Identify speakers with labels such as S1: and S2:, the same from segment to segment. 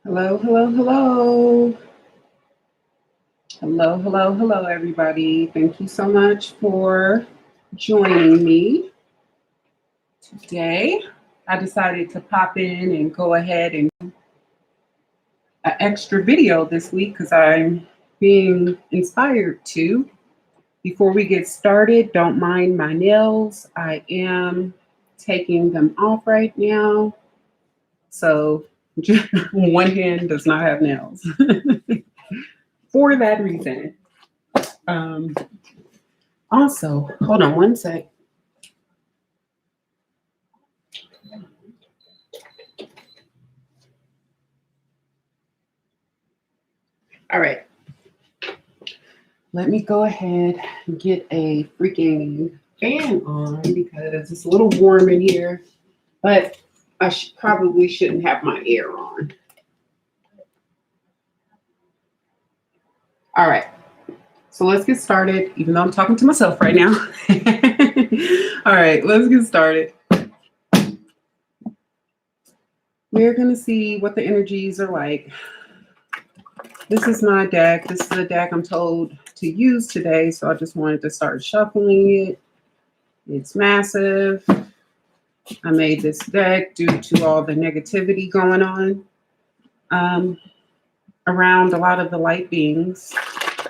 S1: Hello, hello, hello. Hello, hello, hello, everybody. Thank you so much for joining me today. I decided to pop in and go ahead and an extra video this week because I'm being inspired to. Before we get started, don't mind my nails. I am taking them off right now. So one hand does not have nails for that reason. Um, Also, hold on one sec. All right, let me go ahead and get a freaking fan on because it's a little warm in here, but I probably shouldn't have my air on. All right, so let's get started, even though I'm talking to myself right now. All right, let's get started. We're going to see what the energies are like. This is my deck. This is the deck I'm told to use today, so I just wanted to start shuffling it. It's massive. I made this deck due to all the negativity going on around a lot of the light beings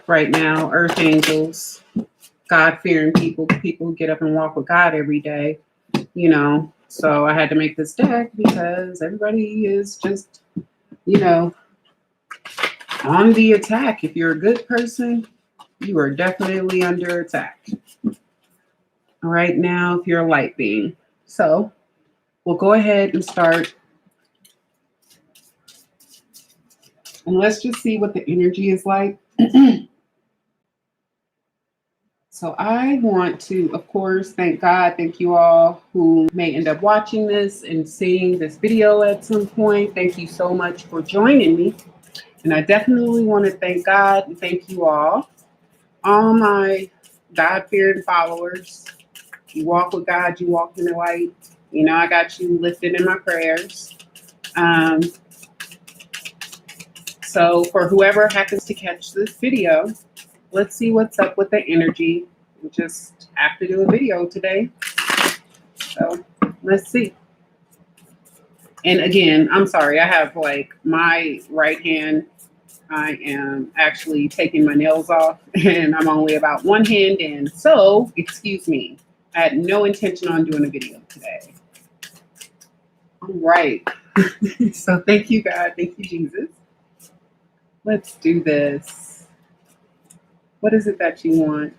S1: right now, earth angels, God-fearing people, people who get up and walk with God every day, you know. So I had to make this deck because everybody is just, you know, on the attack. If you're a good person, you are definitely under attack. Right now, if you're a light being. So we'll go ahead and start. And let's just see what the energy is like. So I want to, of course, thank God, thank you all who may end up watching this and seeing this video at some point. Thank you so much for joining me. And I definitely want to thank God and thank you all my God-fearing followers. You walk with God, you walk in the light. You know, I got you lifted in my prayers. Um, so for whoever happens to catch this video, let's see what's up with the energy. We just have to do a video today. So let's see. And again, I'm sorry, I have like my right hand. I am actually taking my nails off and I'm only about one hand in. So, excuse me. I had no intention on doing a video today. All right. So thank you, God. Thank you, Jesus. Let's do this. What is it that you want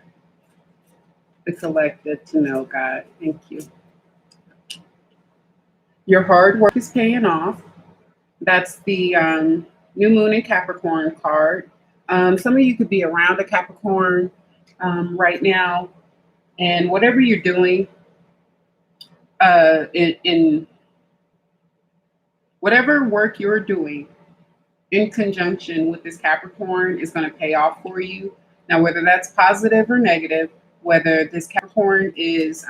S1: the collective to know, God? Thank you. Your hard work is paying off. That's the New Moon in Capricorn card. Some of you could be around a Capricorn right now, and whatever you're doing in whatever work you're doing in conjunction with this Capricorn is going to pay off for you. Now, whether that's positive or negative, whether this Capricorn is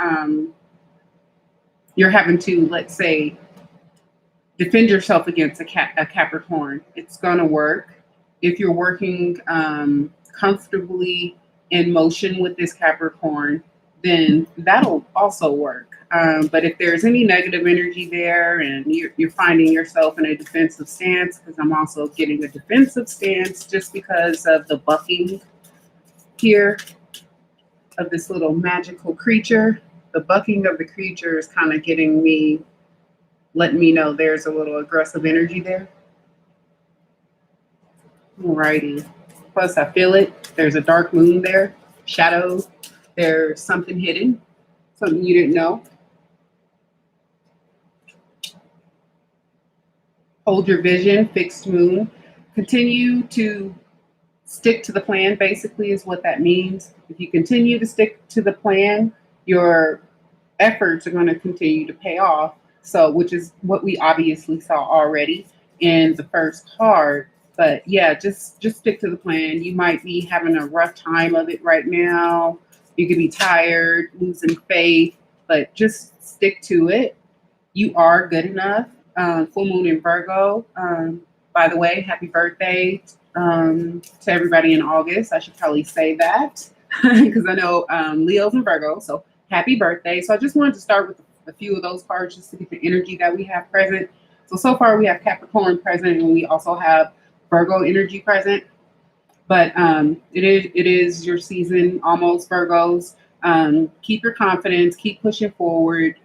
S1: you're having to, let's say, defend yourself against a Capricorn, it's going to work. If you're working comfortably in motion with this Capricorn, then that'll also work. But if there's any negative energy there and you're finding yourself in a defensive stance, because I'm also getting a defensive stance just because of the bucking here of this little magical creature, the bucking of the creature is kind of getting me, letting me know there's a little aggressive energy there. Alrighty. Plus, I feel it. There's a dark moon there, shadow. There's something hidden, something you didn't know. Hold your vision, fixed moon. Continue to stick to the plan, basically, is what that means. If you continue to stick to the plan, your efforts are going to continue to pay off. So, which is what we obviously saw already in the first card. But yeah, just stick to the plan. You might be having a rough time of it right now. You could be tired, losing faith, but just stick to it. You are good enough. Full moon in Virgo. By the way, happy birthday to everybody in August. I should probably say that because I know Leo's and Virgo. So happy birthday. So I just wanted to start with a few of those cards just to get the energy that we have present. So far we have Capricorn present and we also have Virgo energy present. But it is your season, almost Virgos. Keep your confidence, keep pushing forward.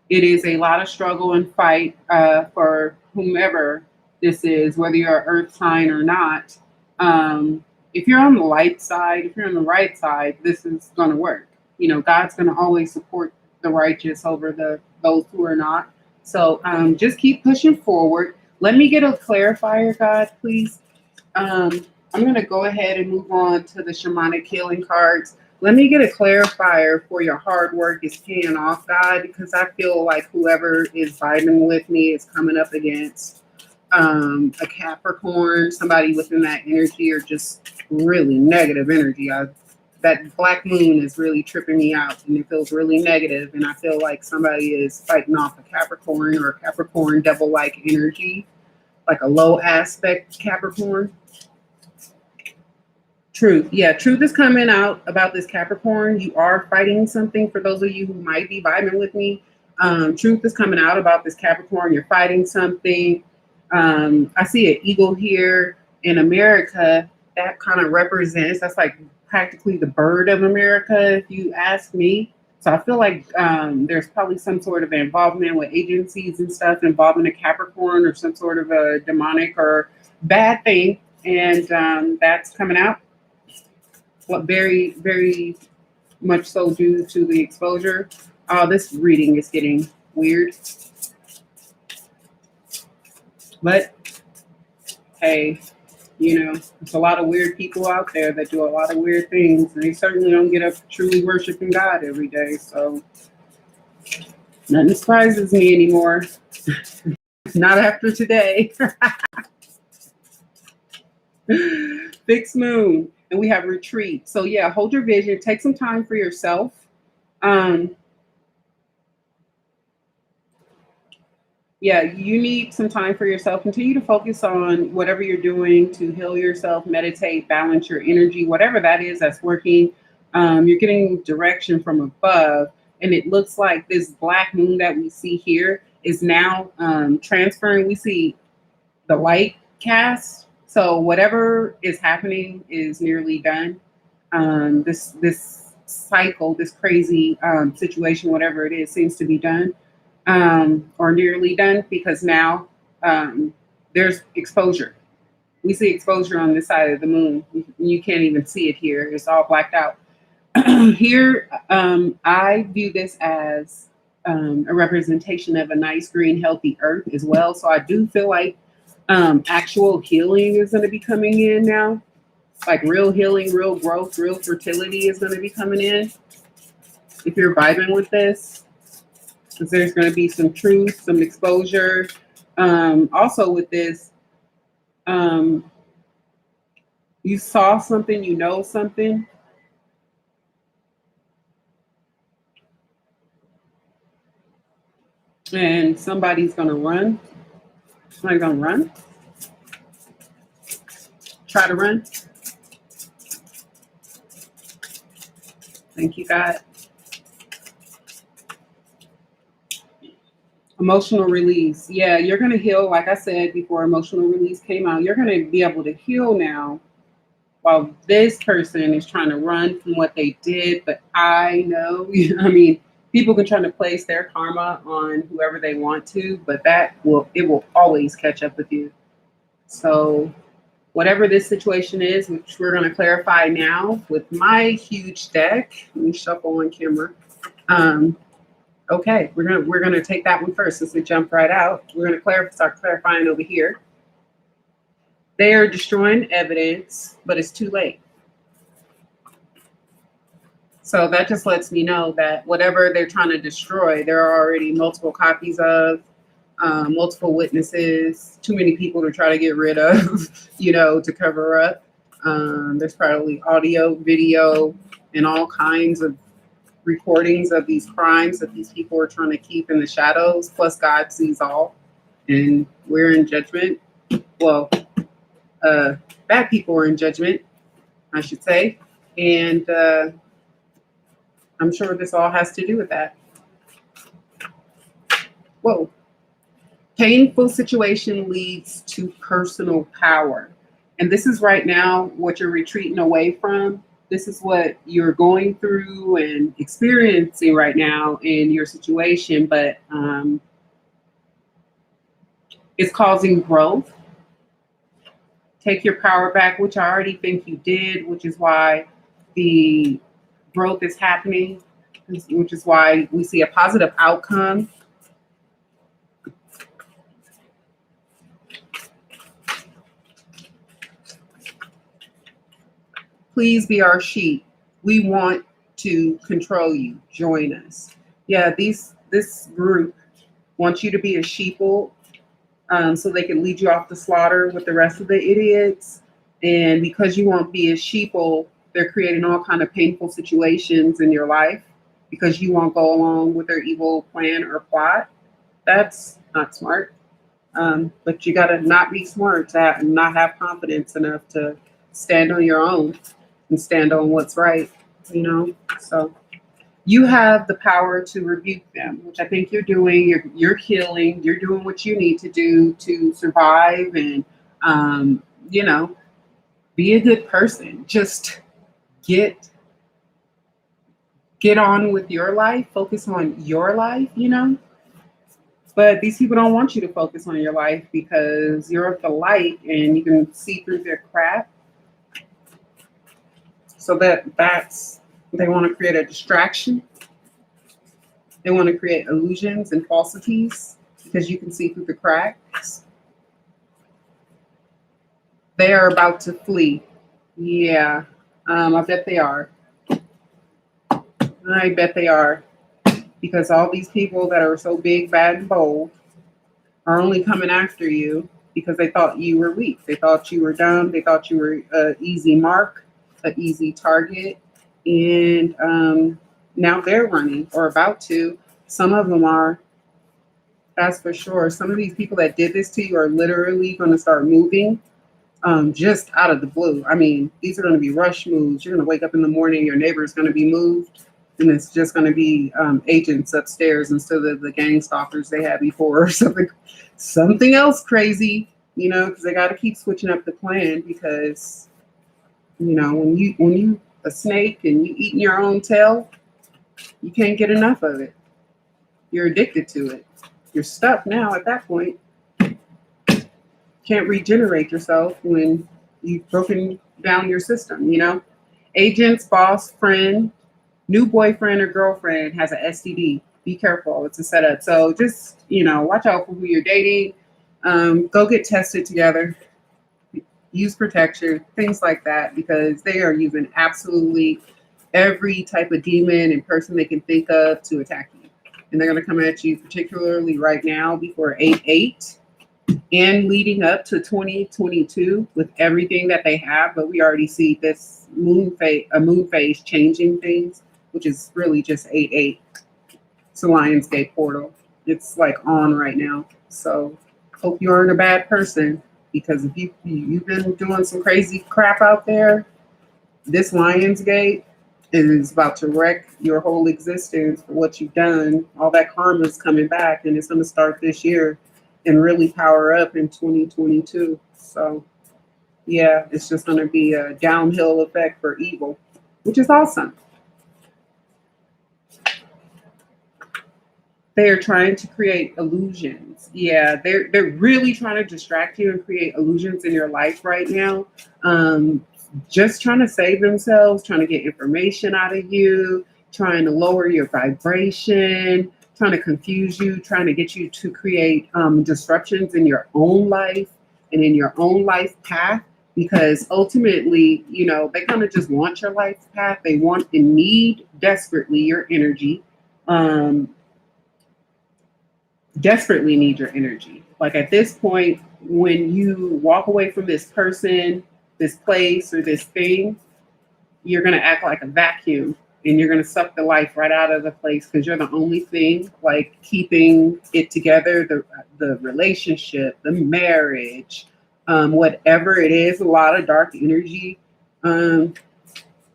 S1: It is a lot of struggle and fight for whomever this is, whether you're an earth sign or not. If you're on the light side, if you're on the right side, this is going to work. You know, God's going to always support the righteous over those who are not. So just keep pushing forward. Let me get a clarifier, God, please. I'm going to go ahead and move on to the shamanic healing cards. Let me get a clarifier for your hard work is paying off, God, because I feel like whoever is vibing with me is coming up against a Capricorn, somebody within that energy, or just really negative energy. That black moon is really tripping me out, and it feels really negative, and I feel like somebody is fighting off a Capricorn or a Capricorn devil-like energy, like a low aspect Capricorn. Truth. Yeah, truth is coming out about this Capricorn. You are fighting something. For those of you who might be vibing with me, truth is coming out about this Capricorn. You're fighting something. I see an eagle here in America. That kind of represents, that's like practically the bird of America, if you ask me. So I feel like there's probably some sort of involvement with agencies and stuff involving a Capricorn or some sort of a demonic or bad thing. And that's coming out. What very, very much so due to the exposure. This reading is getting weird. But hey, you know, there's a lot of weird people out there that do a lot of weird things, and they certainly don't get up truly worshiping God every day. So nothing surprises me anymore. Not after today. Fixed moon. And we have retreat. So yeah, hold your vision. Take some time for yourself. Yeah, you need some time for yourself. Continue to focus on whatever you're doing to heal yourself, meditate, balance your energy, whatever that is that's working. You're getting direction from above. And it looks like this black moon that we see here is now transferring. We see the light cast. So whatever is happening is nearly done. This cycle, this crazy situation, whatever it is, seems to be done or nearly done, because now there's exposure. We see exposure on this side of the moon. You can't even see it here. It's all blacked out. Here, I view this as a representation of a nice, green, healthy earth as well. So I do feel like actual healing is going to be coming in now. Like real healing, real growth, real fertility is going to be coming in. If you're vibing with this, because there's going to be some truth, some exposure. Also with this, you saw something, you know something. And somebody's going to run. Somebody's going to run. Try to run. Thank you, God. Emotional release. Yeah, you're going to heal. Like I said before, emotional release came out. You're going to be able to heal now while this person is trying to run from what they did. But I know, I mean, people can try to place their karma on whoever they want to, but it will always catch up with you. So whatever this situation is, which we're going to clarify now with my huge deck. Let me shuffle on camera. Okay, we're gonna take that one first since we jumped right out. We're gonna start clarifying over here. They are destroying evidence, but it's too late. So that just lets me know that whatever they're trying to destroy, there are already multiple copies of, multiple witnesses, too many people to try to get rid of, to cover up. There's probably audio, video, and all kinds of recordings of these crimes that these people are trying to keep in the shadows. Plus God sees all, and we're in judgment. Well, bad people are in judgment, I should say. And I'm sure this all has to do with that. Whoa. Painful situation leads to personal power. And this is right now what you're retreating away from. This is what you're going through and experiencing right now in your situation, but it's causing growth. Take your power back, which I already think you did, which is why the growth is happening, which is why we see a positive outcome. Please be our sheep. We want to control you. Join us. Yeah, this group wants you to be a sheeple, so they can lead you off the slaughter with the rest of the idiots. And because you won't be a sheeple, they're creating all kind of painful situations in your life because you won't go along with their evil plan or plot. That's not smart. But you got to not be smart to not have confidence enough to stand on your own and stand on what's right, you know? So you have the power to rebuke them, which I think you're doing. You're healing. You're doing what you need to do to survive and, you know, be a good person. Just get on with your life. Focus on your life, you know? But these people don't want you to focus on your life because you're of the light and you can see through their crap. So that's they want to create a distraction. They want to create illusions and falsities because you can see through the cracks. They are about to flee. Yeah, I bet they are. I bet they are. Because all these people that are so big, bad, and bold are only coming after you because they thought you were weak. They thought you were dumb. They thought you were an easy mark, an easy target. And now they're running or about to. Some of them are. That's for sure. Some of these people that did this to you are literally going to start moving just out of the blue. I mean, these are going to be rush moves. You're going to wake up in the morning, your neighbor's going to be moved, and it's just going to be agents upstairs instead of the gang stalkers they had before or something else crazy, you know, because they got to keep switching up the plan because, you know, when you a snake and you eating your own tail, you can't get enough of it. You're addicted to it. You're stuck now at that point. Can't regenerate yourself when you've broken down your system, you know? Agents, boss, friend, new boyfriend or girlfriend has an STD. Be careful. It's a setup. So just, you know, watch out for who you're dating. Go get tested together. Use protection, things like that, because they are using absolutely every type of demon and person they can think of to attack you. And they're going to come at you particularly right now before 8/8 and leading up to 2022 with everything that they have. But we already see this moon phase changing things, which is really just 8/8. It's a Lionsgate portal. It's like on right now. So hope you aren't a bad person, because if you've been doing some crazy crap out there, this Lionsgate is about to wreck your whole existence for what you've done. All that karma is coming back, and it's going to start this year and really power up in 2022. So yeah, it's just going to be a downhill effect for evil, which is awesome. They are trying to create illusions. Yeah, they're really trying to distract you and create illusions in your life right now. Just trying to save themselves, trying to get information out of you, trying to lower your vibration, trying to confuse you, trying to get you to create disruptions in your own life and in your own life path. Because ultimately, you know, they kind of just want your life path. They want and need desperately your energy. Desperately need your energy. Like at this point, when you walk away from this person, this place, or this thing, you're going to act like a vacuum and you're going to suck the life right out of the place because you're the only thing like keeping it together, the relationship, the marriage, Whatever it is, a lot of dark energy um,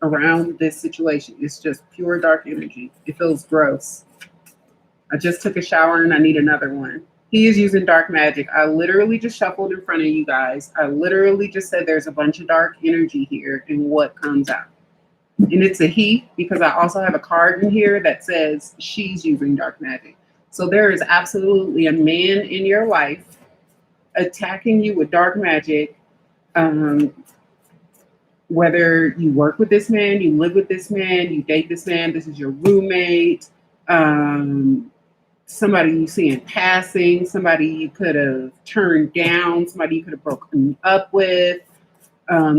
S1: around this situation. It's just pure dark energy. It feels gross. I just took a shower and I need another one. He is using dark magic. I literally just shuffled in front of you guys. I literally just said there's a bunch of dark energy here and what comes out. And it's a he because I also have a card in here that says she's using dark magic. So there is absolutely a man in your life attacking you with dark magic. Um, whether you work with this man, you live with this man, you date this man, this is your roommate, somebody you see in passing, somebody you could have turned down, somebody you could have broken up with.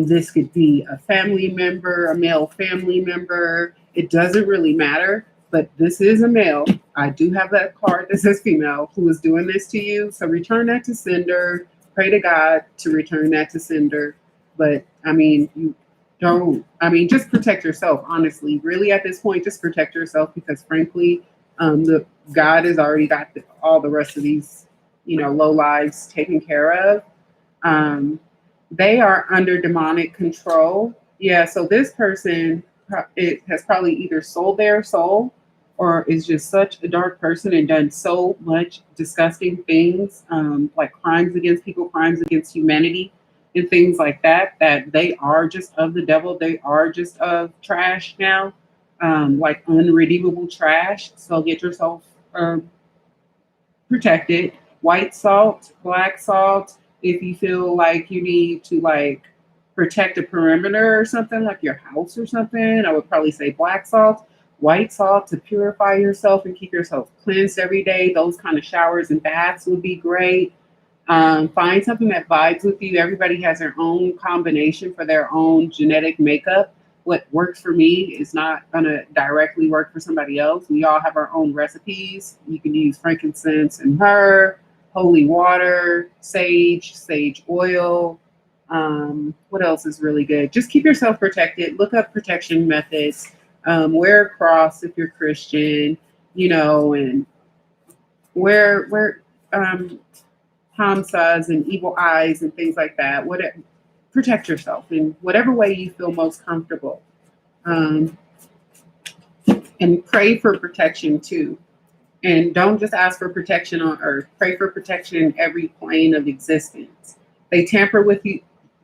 S1: This could be a family member, a male family member. It doesn't really matter, but this is a male. I do have that card that says female who is doing this to you. So return that to sender. Pray to God to return that to sender. But I mean, you don't, I mean, just protect yourself, honestly. Really, at this point, just protect yourself because frankly, the God has already got all the rest of these, low lives taken care of. They are under demonic control. Yeah, so this person it has probably either sold their soul or is just such a dark person and done so much disgusting things, like crimes against people, crimes against humanity, and things like that, that they are just of the devil. They are just of trash now, like unredeemable trash. So get yourself protected. White salt, black salt. If you feel like you need to like protect a perimeter or something like your house or something, I would probably say black salt. White salt to purify yourself and keep yourself cleansed every day. Those kind of showers and baths would be great. Find something that vibes with you. Everybody has their own combination for their own genetic makeup. What works for me is not going to directly work for somebody else. We all have our own recipes. You can use frankincense and myrrh, holy water, sage oil. What else is really good? Just keep yourself protected. Look up protection methods. Wear a cross if you're Christian, and wear hamsas and evil eyes and things like that. Protect yourself in whatever way you feel most comfortable. Um, and pray for protection too. And don't just ask for protection on earth. Pray for protection in every plane of existence. They tamper with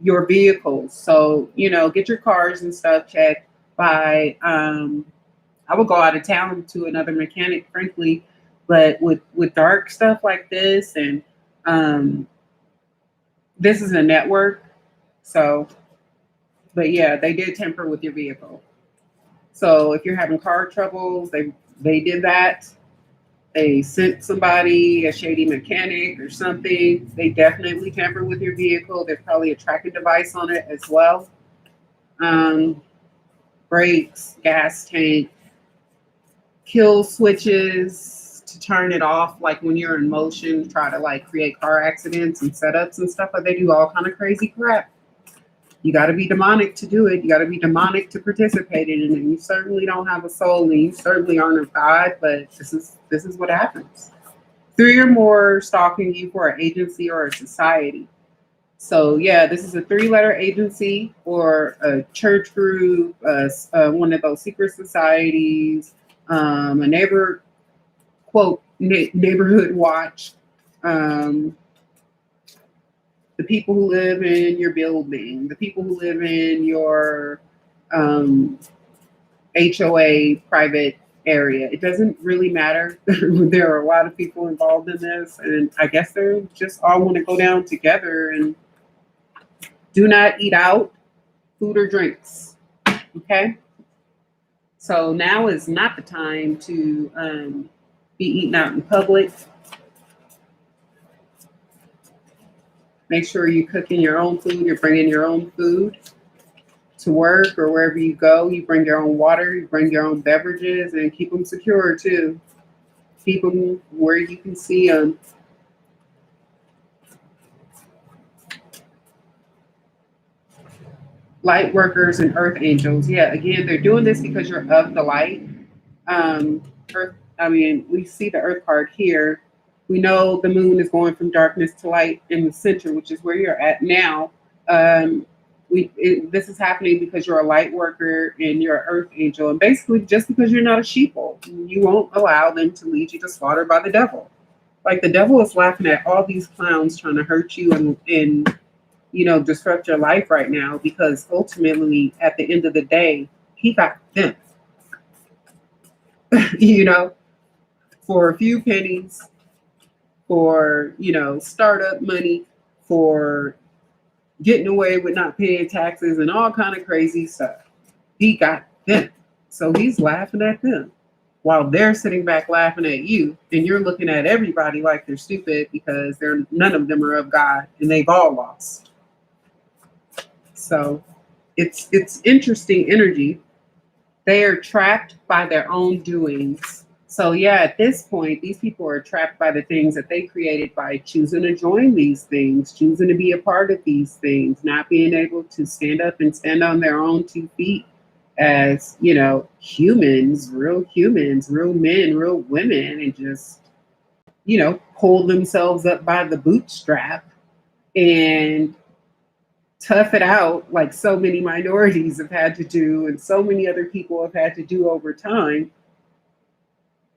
S1: your vehicles. So, get your cars and stuff checked by, I would go out of town to another mechanic, frankly. But with dark stuff like this, and this is a network. So, but yeah, they did tamper with your vehicle. So if you're having car troubles, they did that. They sent somebody, a shady mechanic or something. They definitely tampered with your vehicle. There's probably a tracking device on it as well. Brakes, gas tank, kill switches to turn it off. Like when you're in motion, try to like create car accidents and setups and stuff. But they do all kind of crazy crap. You got to be demonic to do it. You got to be demonic to participate in it. And you certainly don't have a soul, and you certainly aren't of God. But this is what happens. 3 or more stalking you for an agency or a society. So yeah, this is a 3-letter agency or a church group, one of those secret societies, a neighborhood watch. The people who live in your building, the people who live in your HOA private area. It doesn't really matter. There are a lot of people involved in this, and I guess they're just all want to go down together and do not eat out, food or drinks. Okay? So now is not the time to be eating out in public. Make sure you're cooking your own food. You're bringing your own food to work or wherever you go. You bring your own water. You bring your own beverages and keep them secure too. Keep them where you can see them. Light workers and earth angels. Yeah, again, they're doing this because you're of the light. Earth. I mean, we see the earth card here. We know the moon is going from darkness to light in the center, which is where you're at now. Um, this is happening because you're a light worker and you're an earth angel. And basically, just because you're not a sheeple, you won't allow them to lead you to slaughter by the devil. Like the devil is laughing at all these clowns trying to hurt you and disrupt your life right now because ultimately, at the end of the day, he got them, you know, for a few pennies, for, startup money, for getting away with not paying taxes and all kind of crazy stuff. He got them. So he's laughing at them while they're sitting back laughing at you, and you're looking at everybody like they're stupid because none of them are of God and they've all lost. So it's interesting energy. They are trapped by their own doings. So yeah, at this point, these people are trapped by the things that they created by choosing to join these things, choosing to be a part of these things, not being able to stand up and stand on their own 2 feet as, humans, real men, real women, and just, pull themselves up by the bootstrap and tough it out like so many minorities have had to do and so many other people have had to do over time.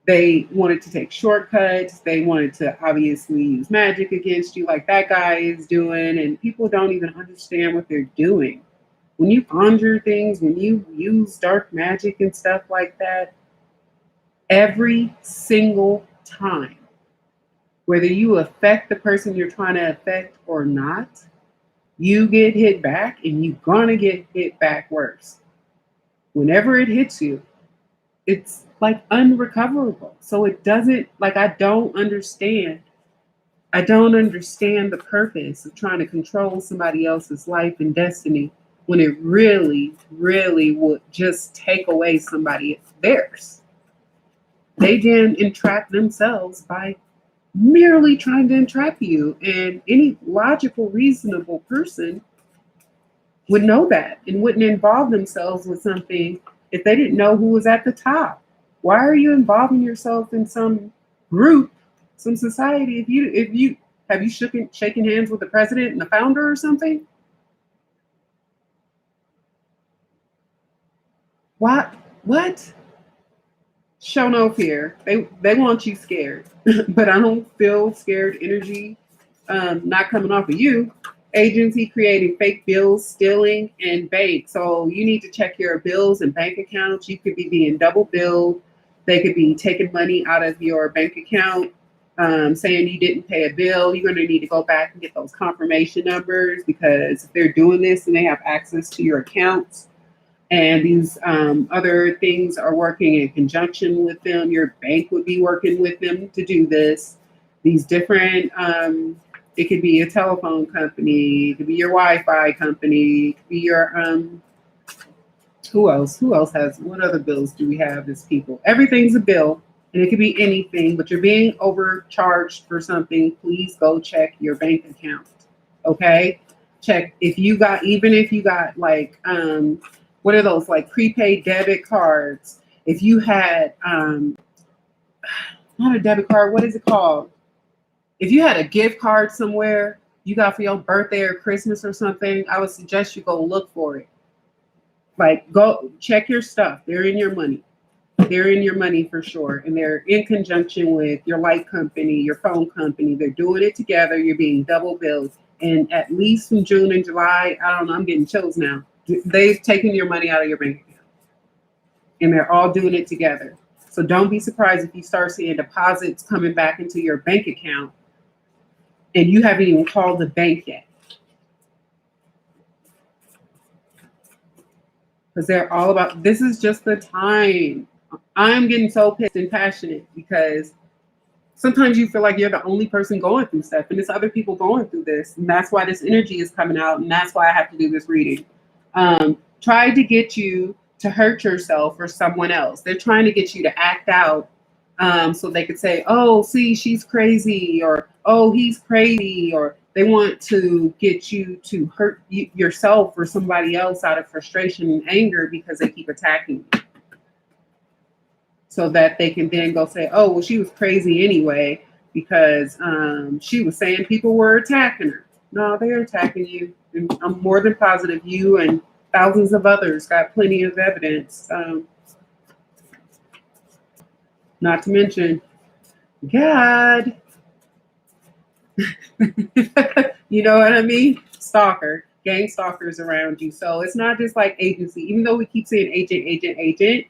S1: They wanted to take shortcuts. They wanted to obviously use magic against you like that guy is doing. And people don't even understand what they're doing. When you conjure things, when you use dark magic and stuff like that, every single time, whether you affect the person you're trying to affect or not, you get hit back and you're going to get hit back worse. Whenever it hits you, it's like unrecoverable. So it doesn't, like, I don't understand the purpose of trying to control somebody else's life and destiny when it really, really would just take away somebody theirs. They then entrap themselves by merely trying to entrap you. And any logical, reasonable person would know that and wouldn't involve themselves with something if they didn't know who was at the top. Why are you involving yourself in some group, some society? If you have you shaken hands with the president and the founder or something? What? Show no fear. They want you scared, but I don't feel scared energy. Not coming off of you. Agency creating fake bills, stealing, and bank. So you need to check your bills and bank accounts. You could be being double billed. They could be taking money out of your bank account, saying you didn't pay a bill. You're going to need to go back and get those confirmation numbers because if they're doing this and they have access to your accounts and these other things are working in conjunction with them, your bank would be working with them to do this. These different it could be a telephone company, it could be your Wi-Fi company, it could be your who else? What other bills do we have as people? Everything's a bill, and it could be anything, but you're being overcharged for something. Please go check your bank account. Okay? Check even if you got like what are those, like prepaid debit cards? If you had not a debit card, what is it called? If you had a gift card somewhere you got for your birthday or Christmas or something, I would suggest you go look for it. Like, go check your stuff. They're in your money. They're in your money for sure. And they're in conjunction with your light company, your phone company. They're doing it together. You're being double billed. And at least from June and July, I don't know, I'm getting chills now. They've taken your money out of your bank account. And they're all doing it together. So don't be surprised if you start seeing deposits coming back into your bank account and you haven't even called the bank yet. Because they're all about, this is just the time. I'm getting so pissed and passionate because sometimes you feel like you're the only person going through stuff and there's other people going through this. And that's why this energy is coming out. And that's why I have to do this reading. Try to get you to hurt yourself or someone else. They're trying to get you to act out so they could say, oh, see, she's crazy, or oh, he's crazy, or they want to get you to hurt yourself or somebody else out of frustration and anger because they keep attacking you. So that they can then go say, oh, well, she was crazy anyway. because she was saying people were attacking her. No, they're attacking you. And I'm more than positive you and thousands of others got plenty of evidence. Not to mention, God, you know what I mean? Stalker, gang stalkers around you. So it's not just like agency. Even though we keep saying agent, agent, agent,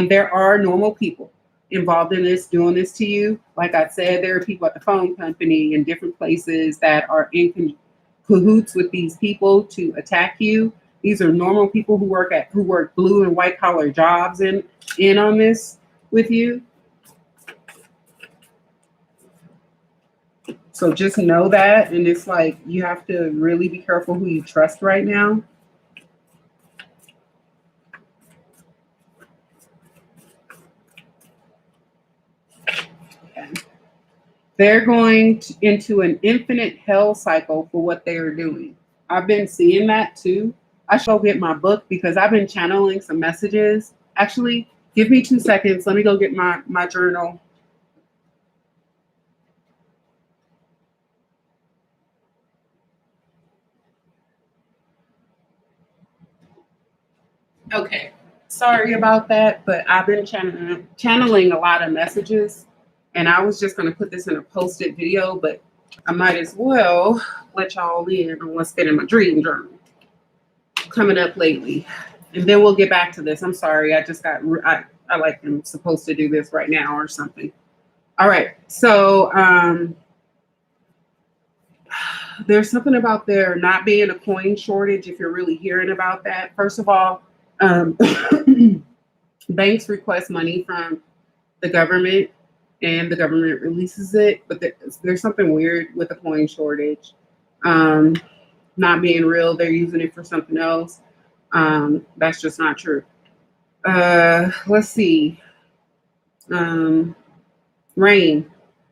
S1: there are normal people involved in this, doing this to you. Like I said, there are people at the phone company in different places that are in cahoots with these people to attack you. These are normal people who work blue and white collar jobs in on this with you. So just know that, and it's like you have to really be careful who you trust right now. Okay. They're going into an infinite hell cycle for what they are doing. I've been seeing that too. I should go get my book because I've been channeling some messages. Actually, give me 2 seconds. Let me go get my journal. Okay. Sorry about that, but I've been channeling a lot of messages, and I was just going to put this in a posted video, but I might as well let y'all in on what's been in my dream journal coming up lately. And then we'll get back to this. I'm sorry. I just got, I like am supposed to do this right now or something. All right. So there's something about there not being a coin shortage if you're really hearing about that. First of all, banks request money from the government and the government releases it, but there's something weird with the coin shortage. Not being real, they're using it for something else. That's just not true. Let's see. Rain.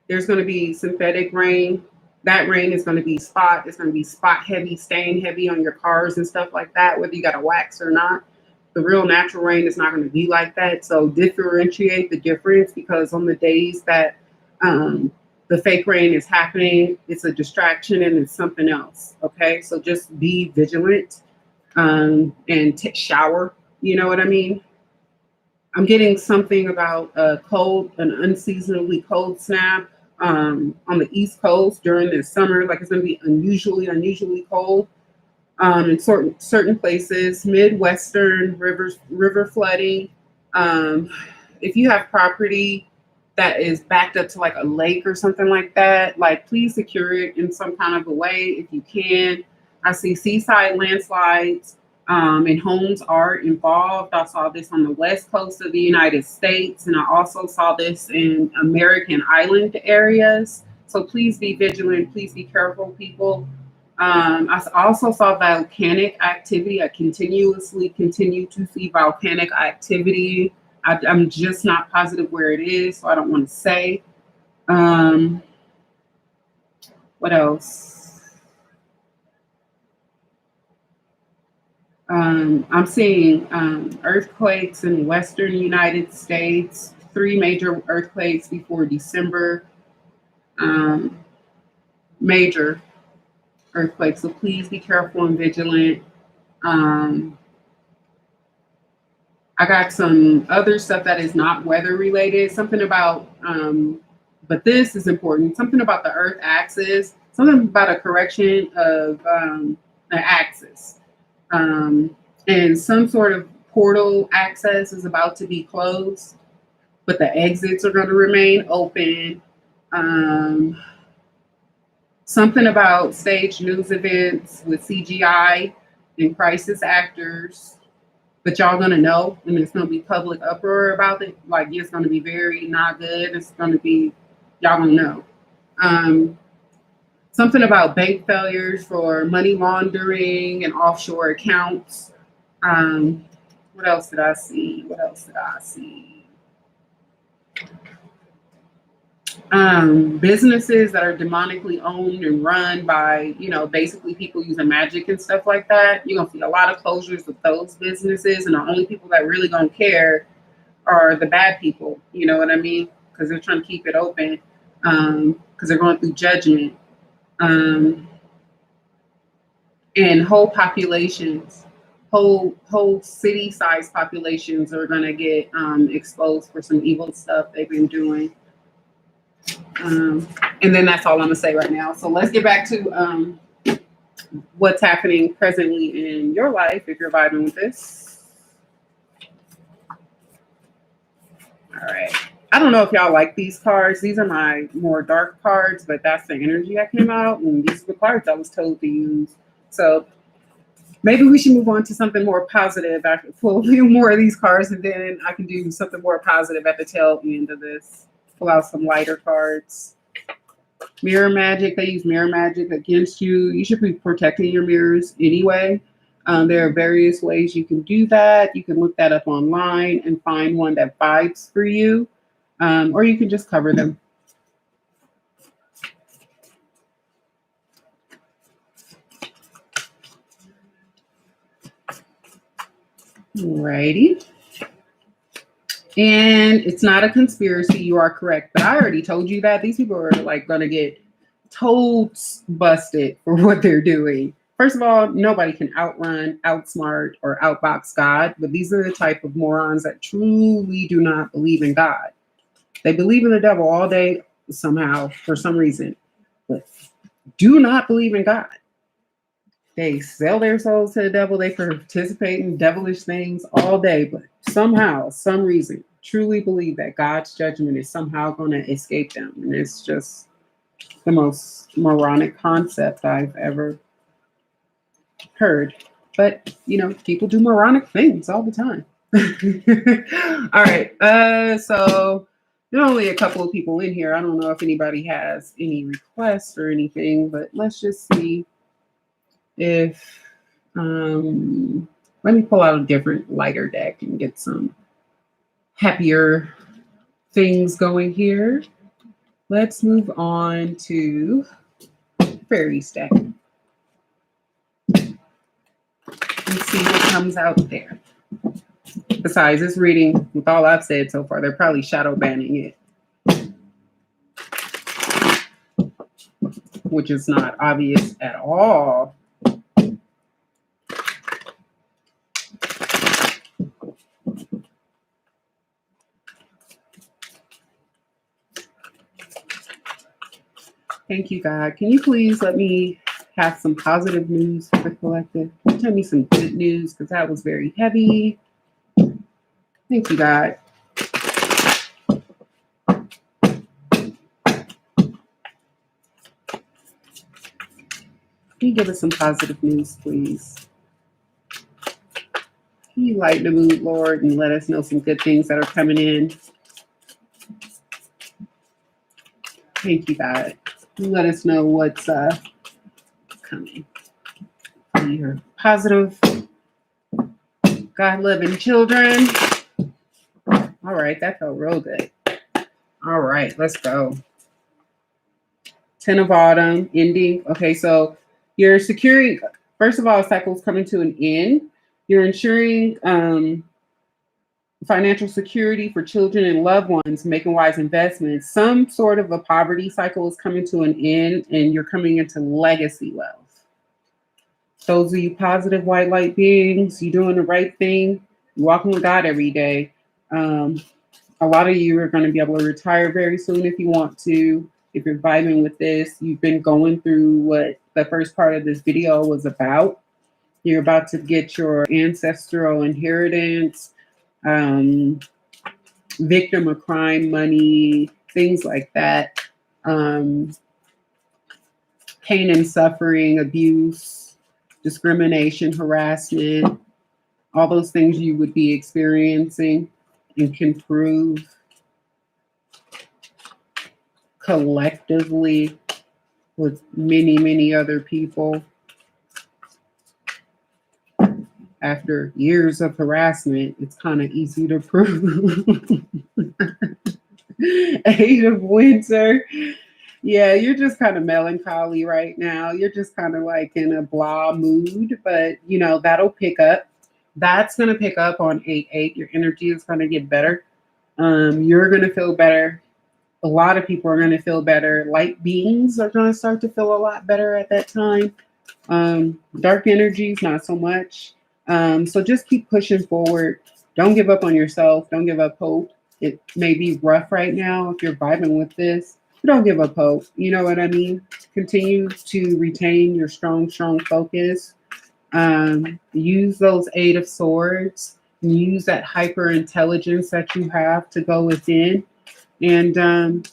S1: There's going to be synthetic rain. That rain is going to be It's going to be spot heavy, stain heavy on your cars and stuff like that, whether you got a wax or not. The real natural rain is not going to be like that. So differentiate the difference, because on the days that the fake rain is happening, it's a distraction and it's something else. Okay. So just be vigilant and shower. You know what I mean? I'm getting something about an unseasonably cold snap on the East Coast during this summer. Like it's going to be unusually cold in certain places, Midwestern river flooding. If you have property that is backed up to like a lake or something like that, like please secure it in some kind of a way if you can. I see seaside landslides and homes are involved. I saw this on the west coast of the United States, and I also saw this in American island areas. So please be vigilant. Please be careful, people. I also saw volcanic activity. I continuously continue to see volcanic activity. I'm just not positive where it is, so I don't want to say. What else? I'm seeing earthquakes in Western United States, 3 major earthquakes before December, major earthquakes. So please be careful and vigilant. I got some other stuff that is not weather related, something about, but this is important, something about the earth axis, something about a correction of the axis. And some sort of portal access is about to be closed, but the exits are going to remain open. Something about stage news events with CGI and crisis actors, but y'all gonna know, and it's gonna be public uproar about it. Like it's gonna be very not good. It's gonna be, y'all gonna know. Something about bank failures for money laundering and offshore accounts. What else did I see? Businesses that are demonically owned and run by, basically people using magic and stuff like that. You're gonna see a lot of closures of those businesses, and the only people that really gonna care are the bad people. You know what I mean? Because they're trying to keep it open. because they're going through judgment. Um, and whole populations, whole city-sized populations are going to get exposed for some evil stuff they've been doing. And then that's all I'm going to say right now. So let's get back to what's happening presently in your life if you're vibing with this. All right. I don't know if y'all like these cards. These are my more dark cards, but that's the energy that came out. And these are the cards I was told to use. So maybe we should move on to something more positive. I can pull a few more of these cards, and then I can do something more positive at the tail end of this. Pull out some lighter cards. Mirror magic. They use mirror magic against you. You should be protecting your mirrors anyway. There are various ways you can do that. You can look that up online and find one that vibes for you, or you can just cover them. Alrighty. And it's not a conspiracy. You are correct. But I already told you that these people are like going to get totes busted for what they're doing. First of all, nobody can outrun, outsmart, or outbox God. But these are the type of morons that truly do not believe in God. They believe in the devil all day somehow, for some reason. But do not believe in God. They sell their souls to the devil. They participate in devilish things all day, but somehow, some reason, truly believe that God's judgment is somehow going to escape them. And it's just the most moronic concept I've ever heard. But, you know, people do moronic things all the time. All right. So there are only a couple of people in here. I don't know if anybody has any requests or anything, but let's just see if let me pull out a different lighter deck and get some happier things going here. Let's move on to fairies deck. Let's see what comes out there. Besides this reading, with all I've said so far, they're probably shadow banning it, which is not obvious at all. Thank you, God. Can you please let me have some positive news for the collective? Tell me some good news, because that was very heavy. Thank you, God. Can you give us some positive news, please? Can you lighten the mood, Lord, and let us know some good things that are coming in? Thank you, God. Let us know what's coming. Your positive, God-loving children. All right, that felt real good. All right, let's go. 10 of Autumn, ending. Okay, so you're securing, first of all, cycle's coming to an end. You're ensuring financial security for children and loved ones, making wise investments. Some sort of a poverty cycle is coming to an end, and you're coming into legacy wealth. Those of you positive white light beings, you're doing the right thing. You're walking with God every day. A lot of you are going to be able to retire very soon if you want to. If you're vibing with this, you've been going through what the first part of this video was about. You're about to get your ancestral inheritance, victim of crime money, things like that. Pain and suffering, abuse, discrimination, harassment, all those things you would be experiencing and can prove collectively with many, many other people. After years of harassment, it's kind of easy to prove. Age of Winter. Yeah, you're just kind of melancholy right now. You're just kind of like in a blah mood, but you know, that'll pick up. That's going to pick up on 8/8. Your energy is going to get better. You're going to feel better. A lot of people are going to feel better. Light beings are going to start to feel a lot better at that time. Dark energies, not so much. So just keep pushing forward. Don't give up on yourself. Don't give up hope. It may be rough right now if you're vibing with this. But don't give up hope. You know what I mean? Continue to retain your strong focus. Use those Eight of Swords. Use that hyper intelligence that you have to go within. And,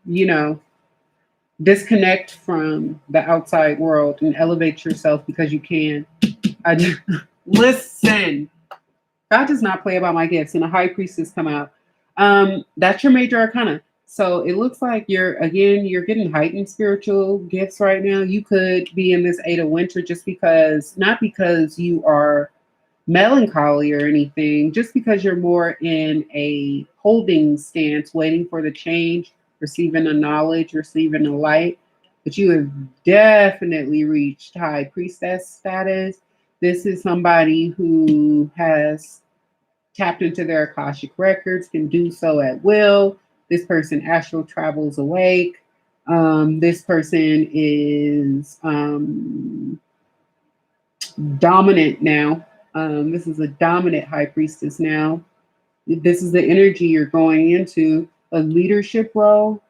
S1: you know, disconnect from the outside world and elevate yourself because you can. Listen, God does not play about my gifts, and the high priestess come out. That's your major arcana. So it looks like you're getting heightened spiritual gifts right now. You could be in this Eight of Winter just because, not because you are melancholy or anything, just because you're more in a holding stance, waiting for the change, receiving the knowledge, receiving the light. But you have definitely reached high priestess status. This is somebody who has tapped into their Akashic records, can do so at will. This person astral travels awake. This person is dominant now. This is a dominant high priestess now. This is the energy you're going into a leadership role,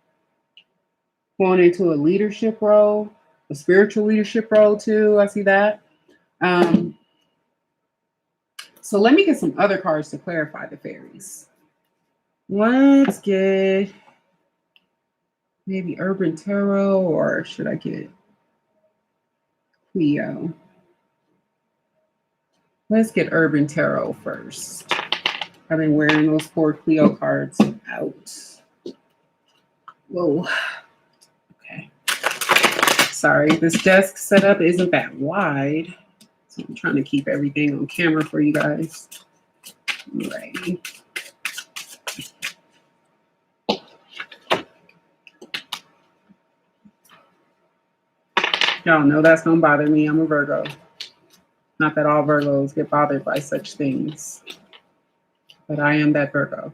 S1: going into a leadership role, a spiritual leadership role too. I see that. So let me get some other cards to clarify the fairies. Let's get maybe Urban Tarot, or should I get Cleo? Let's get Urban Tarot first. I've been wearing those 4 Cleo cards out. Whoa. Okay. Sorry, this desk setup isn't that wide. So I'm trying to keep everything on camera for you guys. Alrighty. Y'all know that's gonna bother me. I'm a Virgo. Not that all Virgos get bothered by such things, but I am that Virgo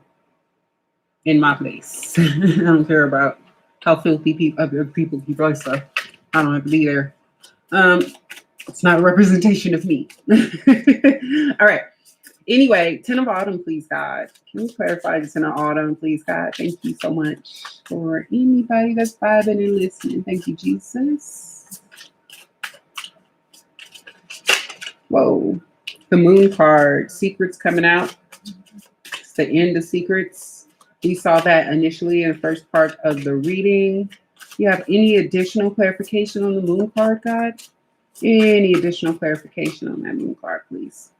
S1: in my place. I don't care about how filthy other people keep their stuff. I don't have to be there. It's not a representation of me. All right. Anyway, 10 of Autumn, please, God. Can you clarify the 10 of Autumn, please, God? Thank you so much for anybody that's vibing and listening. Thank you, Jesus. Whoa. The Moon card. Secrets coming out. It's the end of secrets. We saw that initially in the first part of the reading. You have any additional clarification on the Moon card, God? Any additional clarification on that Moon card, please?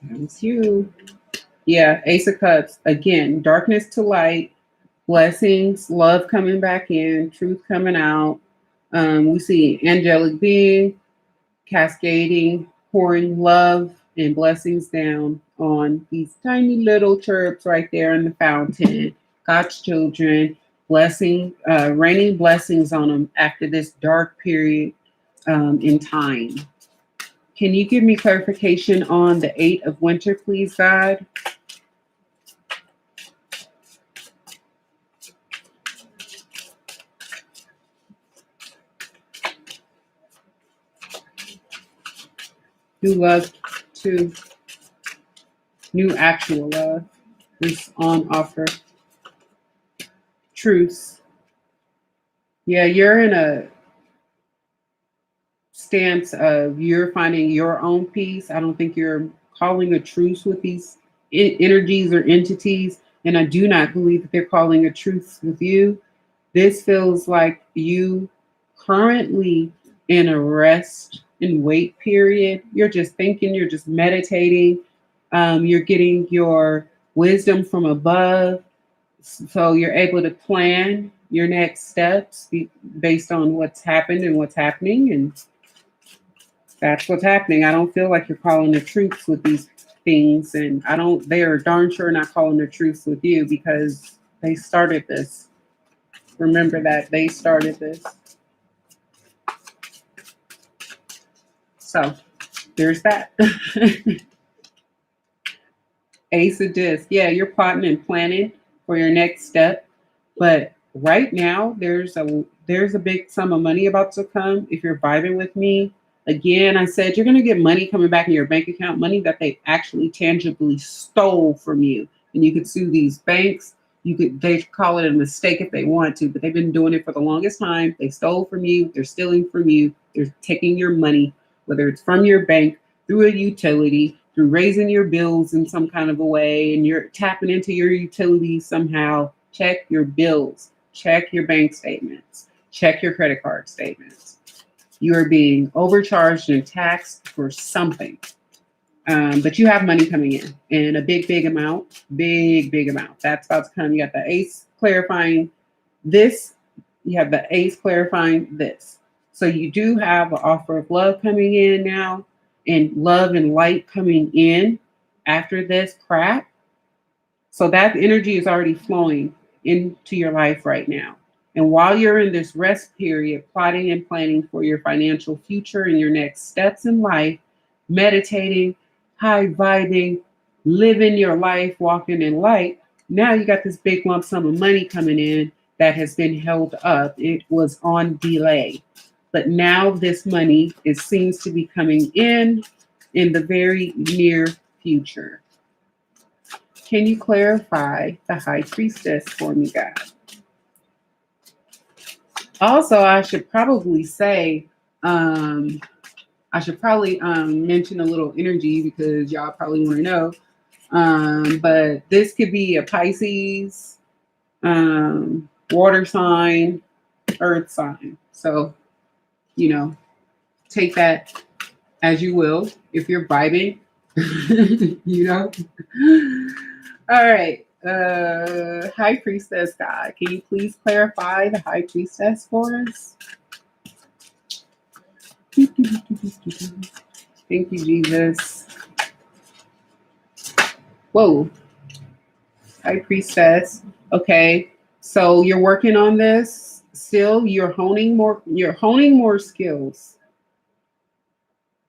S1: That's you. Yeah, Ace of Cups. Again, darkness to light, blessings, love coming back in, truth coming out. We see angelic being cascading, pouring love and blessings down on these tiny little chirps right there in the fountain. God's children, raining blessings on them after this dark period in time. Can you give me clarification on the 8 of Winter, please, God? New love to new actual love is on offer. Truce. Yeah, you're in a stance of you're finding your own peace. I don't think you're calling a truce with these energies or entities. And I do not believe that they're calling a truce with you. This feels like you currently in a rest and wait period. You're just thinking, you're just meditating. You're getting your wisdom from above. So you're able to plan your next steps based on what's happened and what's happening. And that's what's happening. I don't feel like you're calling the truth with these things. And they are darn sure not calling the truth with you because they started this. Remember that they started this. So there's that. Ace of disc. Yeah, you're plotting and planning for your next step. But right now, there's a big sum of money about to come. If you're vibing with me, again, I said you're gonna get money coming back in your bank account, money that they actually tangibly stole from you. And you could sue these banks. They call it a mistake if they want to, but they've been doing it for the longest time. They stole from you, they're stealing from you, they're taking your money, whether it's from your bank, through a utility, through raising your bills in some kind of a way, and you're tapping into your utilities somehow. Check your bills, check your bank statements, check your credit card statements. You are being overcharged and taxed for something. But you have money coming in a big amount, big amount. That's about to come. You got the ace clarifying this. You have the ace clarifying this. So you do have an offer of love coming in now, and love and light coming in after this crap. So that energy is already flowing into your life right now. And while you're in this rest period, plotting and planning for your financial future and your next steps in life, meditating, high vibing, living your life, walking in light, now you got this big lump sum of money coming in that has been held up. It was on delay. But now this money seems to be coming in the very near future. Can you clarify the High Priestess for me, God? Also, I should probably say, mention a little energy because y'all probably want to know. But this could be a Pisces, water sign, earth sign. So, take that as you will if you're vibing, you know. All right. High Priestess God, can you please clarify the High Priestess for us? Thank you, Jesus. Whoa. High Priestess. Okay. So you're working on this still. You're honing more skills.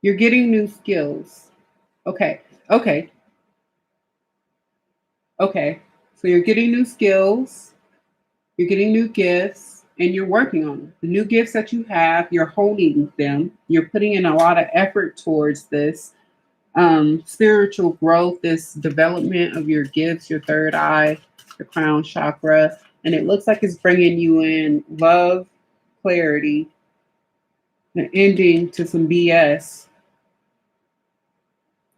S1: You're getting new skills. Okay. Okay. Okay. So you're getting new skills. You're getting new gifts and you're working on them. The new gifts that you have, you're honing them. You're putting in a lot of effort towards this spiritual growth, this development of your gifts, your third eye, your crown chakra. And it looks like it's bringing you in love, clarity, an ending to some BS.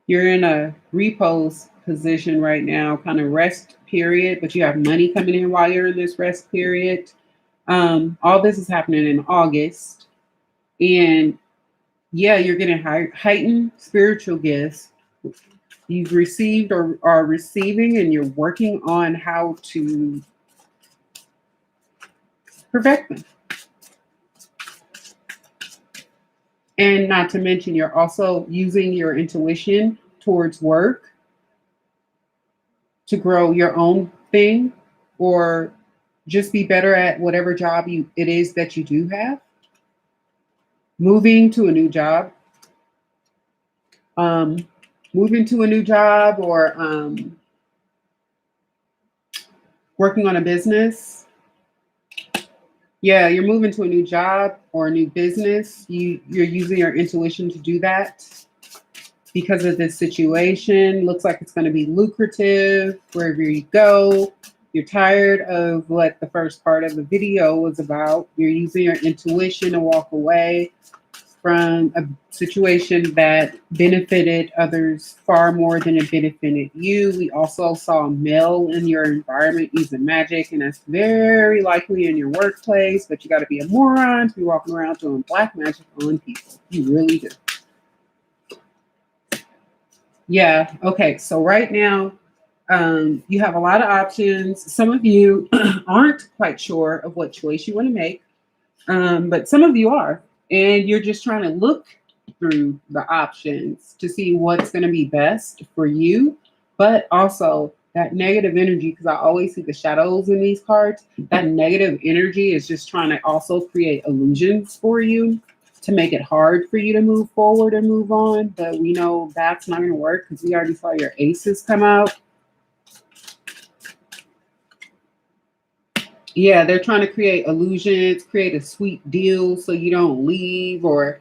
S1: You're in a repose position right now, kind of rest period, but you have money coming in while you're in this rest period. All this is happening in August. And yeah, you're getting heightened spiritual gifts. You've received or are receiving, and you're working on how to perfect them. And not to mention, you're also using your intuition towards work to grow your own thing or just be better at whatever job it is that you do have. Moving to a new job. Moving to a new job or working on a business. Yeah, you're moving to a new job or a new business. You're using your intuition to do that because of this situation. Looks like it's going to be lucrative wherever you go. You're tired of what the first part of the video was about. You're using your intuition to walk away from a situation that benefited others far more than it benefited you. We also saw a male in your environment using magic, and that's very likely in your workplace, but you got to be a moron to be walking around doing black magic on people. You really do. Yeah, okay, so right now, you have a lot of options. Some of you aren't quite sure of what choice you want to make, but some of you are. And you're just trying to look through the options to see what's going to be best for you. But also that negative energy, because I always see the shadows in these cards, that negative energy is just trying to also create illusions for you to make it hard for you to move forward and move on. But we know that's not going to work because we already saw your aces come out. Yeah, they're trying to create illusions, create a sweet deal so you don't leave, or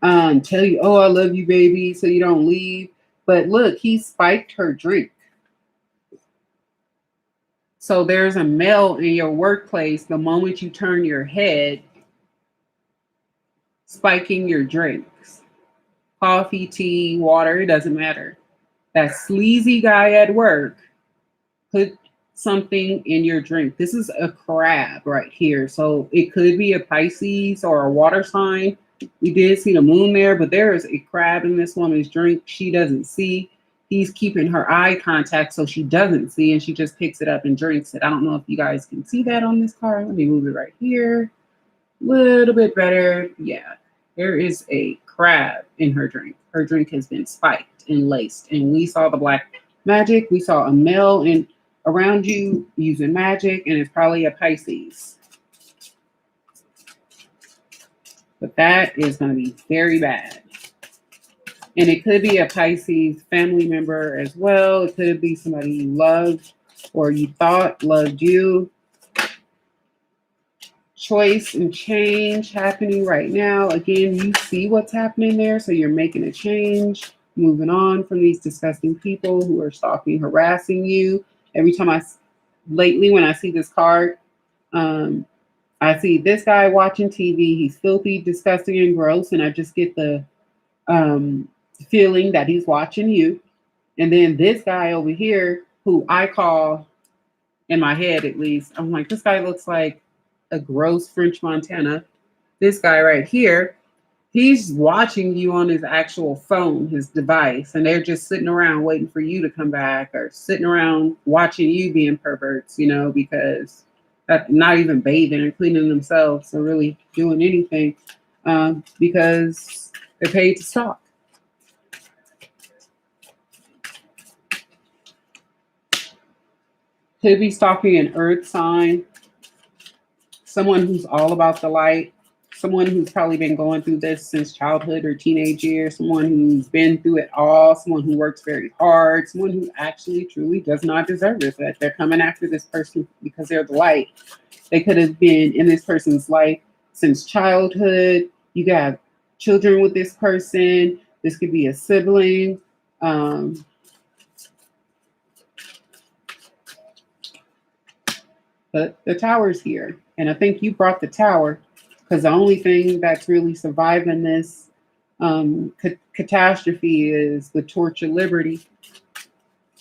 S1: tell you, oh, I love you, baby, so you don't leave. But look, he spiked her drink. So there's a male in your workplace the moment you turn your head, spiking your drinks. Coffee, tea, water, it doesn't matter. That sleazy guy at work put something in your drink. This is a crab right here. So it could be a Pisces or a water sign. We did see the moon there, but there is a crab in this woman's drink. She doesn't see. He's keeping her eye contact so she doesn't see, and she just picks it up and drinks it. I don't know if you guys can see that on this card. Let me move it right here. A little bit better. Yeah. There is a crab in her drink. Her drink has been spiked and laced. And we saw the black magic. We saw a male in around you using magic, and it's probably a Pisces. But that is going to be very bad. And it could be a Pisces family member as well. It could be somebody you loved or you thought loved you. Choice and change happening right now. Again, you see what's happening there, so you're making a change, moving on from these disgusting people who are stalking, harassing you. Every time lately when I see this card, I see this guy watching TV. He's filthy, disgusting, and gross, and I just get the feeling that he's watching you. And then this guy over here, who I call, in my head at least, I'm like, this guy looks like a gross French Montana. This guy right here, he's watching you on his actual phone, his device, and they're just sitting around waiting for you to come back, or sitting around watching you being perverts, because not even bathing or cleaning themselves or really doing anything, because they're paid to stalk. Could be stalking an earth sign, someone who's all about the light, someone who's probably been going through this since childhood or teenage years, someone who's been through it all, someone who works very hard, someone who actually truly does not deserve it, that they're coming after this person because they're the light. They could have been in this person's life since childhood. You got children with this person. This could be a sibling. But the tower's here. And I think you brought the tower, because the only thing that's really surviving this catastrophe is the torch of liberty.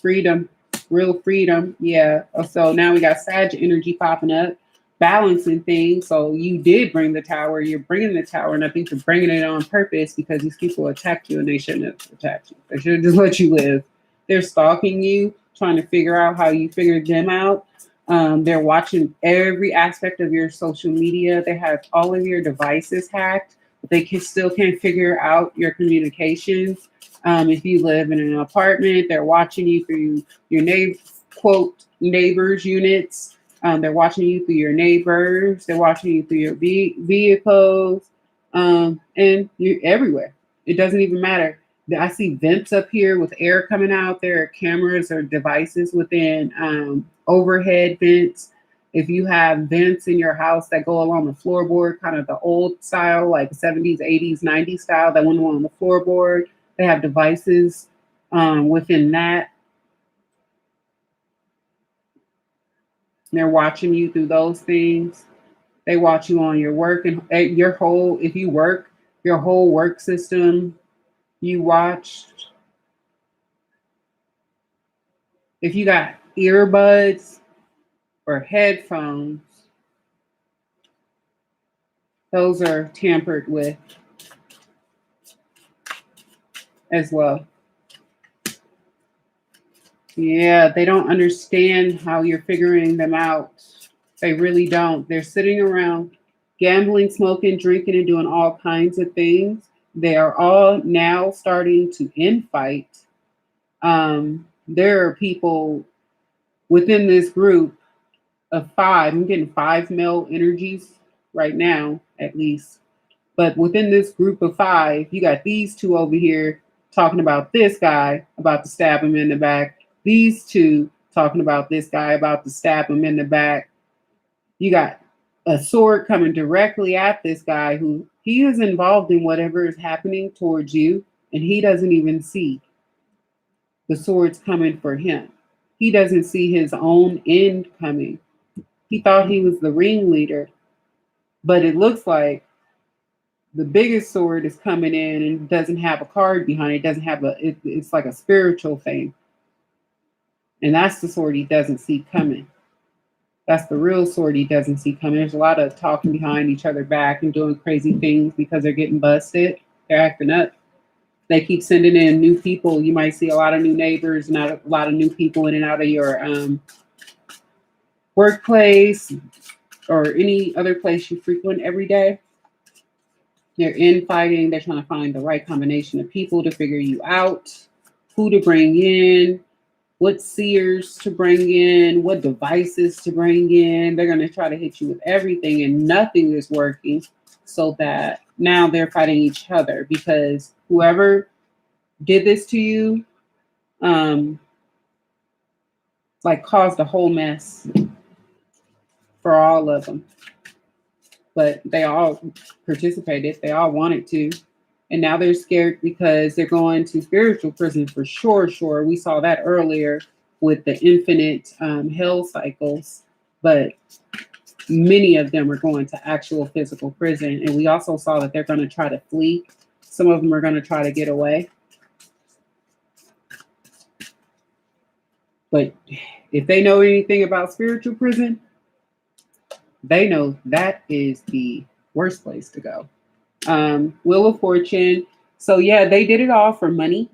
S1: Freedom, real freedom. Yeah. So now we got Sag energy popping up, balancing things. So you did bring the tower. You're bringing the tower. And I think you're bringing it on purpose because these people attacked you and they shouldn't have attacked you. They should have just let you live. They're stalking you, trying to figure out how you figured them out. They're watching every aspect of your social media. They have all of your devices hacked, but they still can't figure out your communications. If you live in an apartment, they're watching you through your neighbors units. They're watching you through your neighbors. They're watching you through your vehicles, and you're everywhere. It doesn't even matter. I see vents up here with air coming out. There are cameras or devices within overhead vents. If you have vents in your house that go along the floorboard, kind of the old style, like 70s, 80s, 90s style, that went along the floorboard, they have devices within that. They're watching you through those things. They watch you on your work and your whole, if you work, your whole work system, you watch. If you got earbuds or headphones, those are tampered with as well. Yeah, they don't understand how you're figuring them out. They really don't. They're sitting around gambling, smoking, drinking, and doing all kinds of things. They are all now starting to infight. There are people within this group of 5. I'm getting 5 male energies right now, at least. But within this group of 5, you got these 2 over here talking about this guy, about to stab him in the back. These 2 talking about this guy, about to stab him in the back. You got a sword coming directly at this guy who he is involved in whatever is happening towards you, and he doesn't even see the sword's coming for him. He doesn't see his own end coming. He thought he was the ringleader, but it looks like the biggest sword is coming in and doesn't have a card behind it. It doesn't have it's like a spiritual thing. And that's the sword he doesn't see coming. That's the real sword he doesn't see coming. There's a lot of talking behind each other back and doing crazy things because they're getting busted. They're acting up. They keep sending in new people. You might see a lot of new neighbors and a lot of new people in and out of your workplace or any other place you frequent every day. They're infighting. They're trying to find the right combination of people to figure you out, who to bring in, what seers to bring in, what devices to bring in. They're going to try to hit you with everything, and nothing is working. So that now they're fighting each other because whoever did this to you, like caused a whole mess for all of them. But they all participated. They all wanted to. And now they're scared because they're going to spiritual prison for sure. Sure. We saw that earlier with the infinite hell cycles. But many of them are going to actual physical prison. And we also saw that they're going to try to flee. Some of them are going to try to get away. But if they know anything about spiritual prison, they know that is the worst place to go. Wheel of Fortune. So yeah, they did it all for money.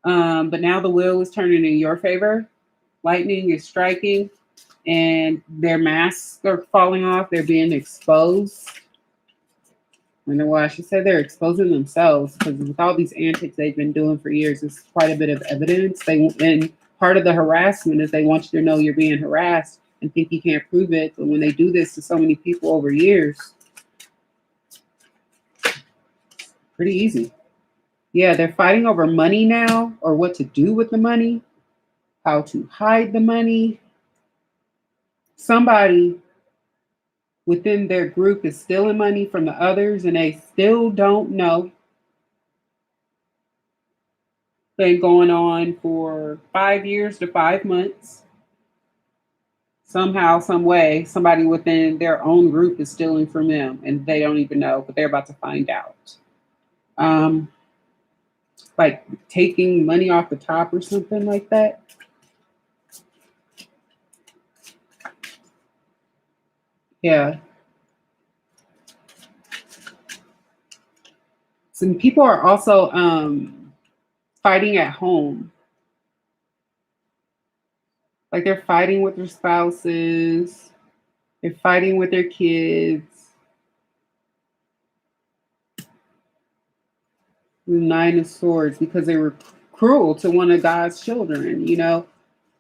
S1: But now the wheel is turning in your favor. Lightning is striking and their masks are falling off. They're being exposed. Well, I should say they're exposing themselves because with all these antics they've been doing for years, it's quite a bit of evidence. And part of the harassment is they want you to know you're being harassed and think you can't prove it. But when they do this to so many people over years, pretty easy. Yeah, they're fighting over money now, or what to do with the money, how to hide the money. Somebody within their group is stealing money from the others and they still don't know. Been going on for 5 years to 5 months. Somehow, some way, somebody within their own group is stealing from them and they don't even know, but they're about to find out. Like taking money off the top or something like that. Yeah. Some people are also fighting at home. Like they're fighting with their spouses, they're fighting with their kids. The Nine of Swords because they were cruel to one of God's children, you know.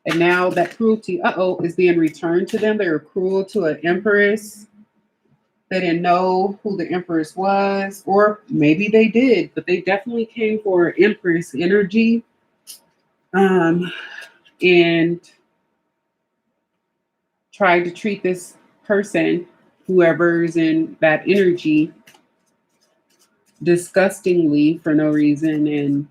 S1: And now that cruelty, is being returned to them. They were cruel to an empress. They didn't know who the empress was, or maybe they did, but they definitely came for empress energy. And tried to treat this person, whoever's in that energy, disgustingly for no reason. And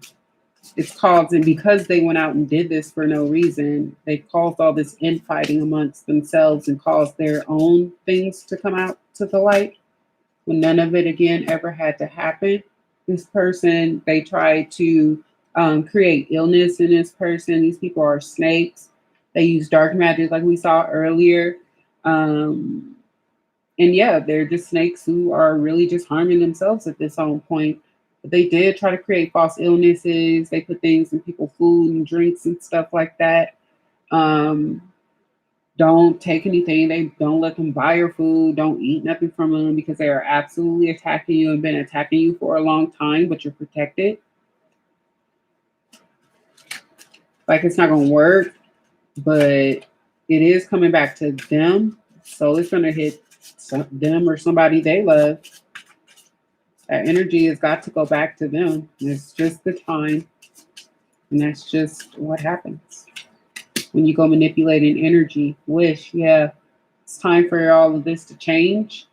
S1: it's caused, and because they went out and did this for no reason, they caused all this infighting amongst themselves and caused their own things to come out to the light when none of it again ever had to happen. This person, they tried to create illness in this person. These people are snakes. They use dark magic like we saw earlier. And yeah, they're just snakes who are really just harming themselves at this own point. But they did try to create false illnesses. They put things in people's food and drinks and stuff like that. Don't take anything. They don't let them buy your food. Don't eat nothing from them because they are absolutely attacking you and been attacking you for a long time, but you're protected. Like it's not going to work, but it is coming back to them. So it's going to hit them or somebody they love. That energy has got to go back to them. It's just the time. And that's just what happens when you go manipulating energy. Wish, yeah. It's time for all of this to change.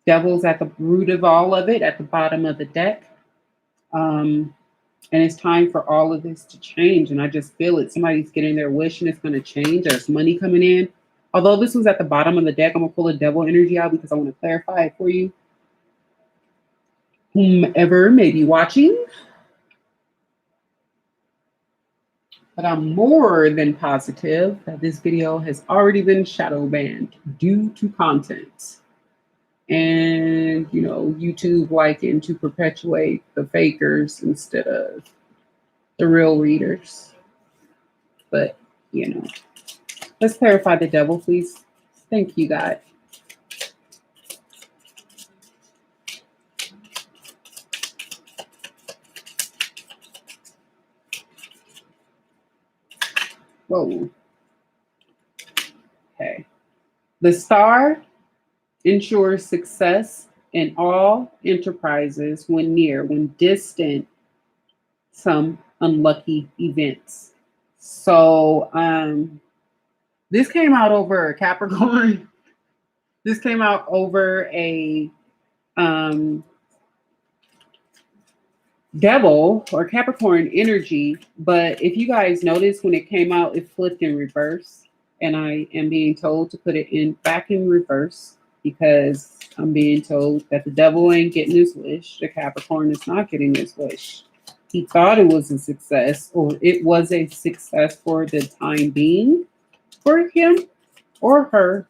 S1: Devil's at the root of all of it, at the bottom of the deck. And it's time for all of this to change. And I just feel it. Somebody's getting their wish and it's going to change. There's money coming in. Although this was at the bottom of the deck, I'm going to pull the devil energy out because I want to clarify it for you. Whomever may be watching. But I'm more than positive that this video has already been shadow banned due to content. And, you know, YouTube liking to perpetuate the fakers instead of the real readers. But, you know, let's clarify the devil, please. Thank you, God. Whoa. Okay. The star ensures success in all enterprises when near, when distant, some unlucky events. So this came out over a Capricorn. This came out over a devil or Capricorn energy. But if you guys notice, when it came out, it flipped in reverse. And I am being told to put it back in reverse because I'm being told that the devil ain't getting his wish. The Capricorn is not getting his wish. He thought it was a success, or it was a success for the time being for him or her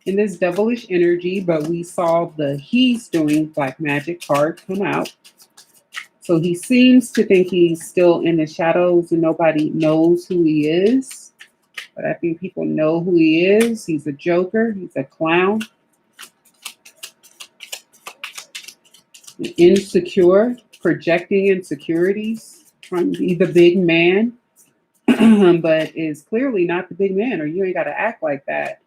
S1: in this devilish energy, but we saw the he's doing black magic card come out. So he seems to think he's still in the shadows and nobody knows who he is. But I think people know who he is. He's a joker. He's a clown. Insecure, projecting insecurities, trying to be the big man, but is clearly not the big man, or you ain't got to act like that.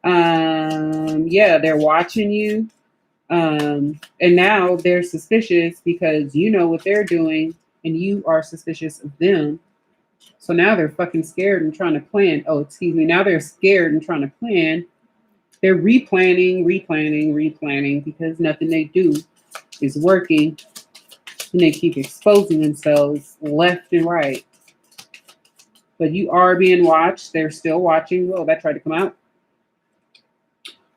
S1: Yeah, they're watching you. And now they're suspicious because you know what they're doing and you are suspicious of them. So now they're fucking scared and trying to plan. Oh, excuse me. Now they're scared and trying to plan. They're replanning because nothing they do is working. And they keep exposing themselves left and right. But you are being watched. They're still watching. Oh, that tried to come out.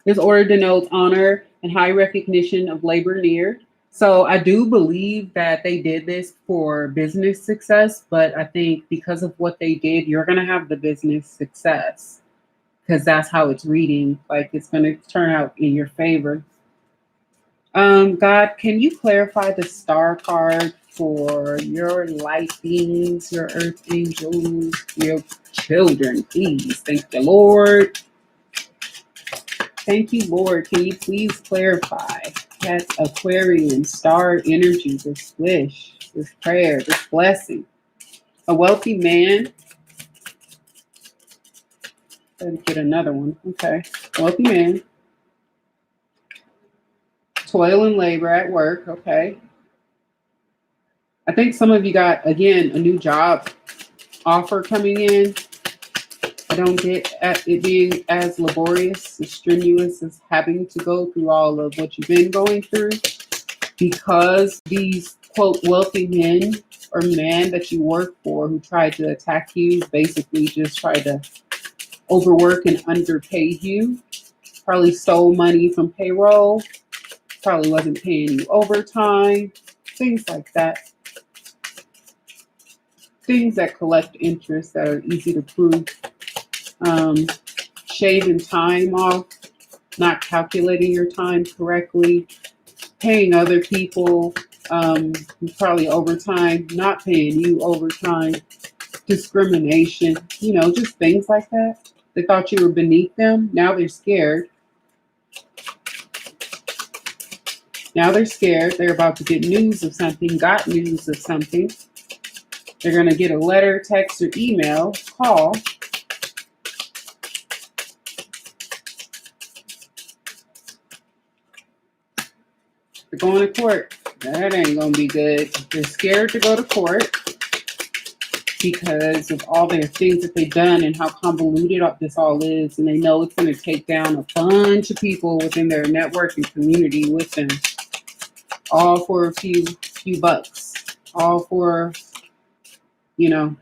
S1: This order denotes honor and high recognition of labor near. So I do believe that they did this for business success, but I think because of what they did, you're going to have the business success because that's how it's reading. Like it's going to turn out in your favor. God, can you clarify the star card for your light beings, your earth angels, your children, please? Thank the Lord. Thank you, Lord. Can you please clarify that Aquarian star energy, this wish, this prayer, this blessing? A wealthy man. Let's get another one. Okay. A wealthy man. Toil and labor at work. Okay. I think some of you got, again, a new job offer coming in. I don't get at it being as laborious, as strenuous as having to go through all of what you've been going through, because these, quote, wealthy men or men that you work for who tried to attack you basically just tried to overwork and underpay you, probably stole money from payroll, probably wasn't paying you overtime, things like that. Things that collect interest that are easy to prove. Shaving time off, not calculating your time correctly, paying other people probably overtime, not paying you overtime, discrimination, you know, just things like that. They thought you were beneath them. Now they're scared. Now they're scared. They're about to get news of something, got news of something. They're going to get a letter, text, or email, call. They're going to court. That ain't going to be good. They're scared to go to court. because of all their things that they've done and how convoluted this all is. And they know it's going to take down a bunch of people within their network and community with them, all for a few bucks, all for, you know,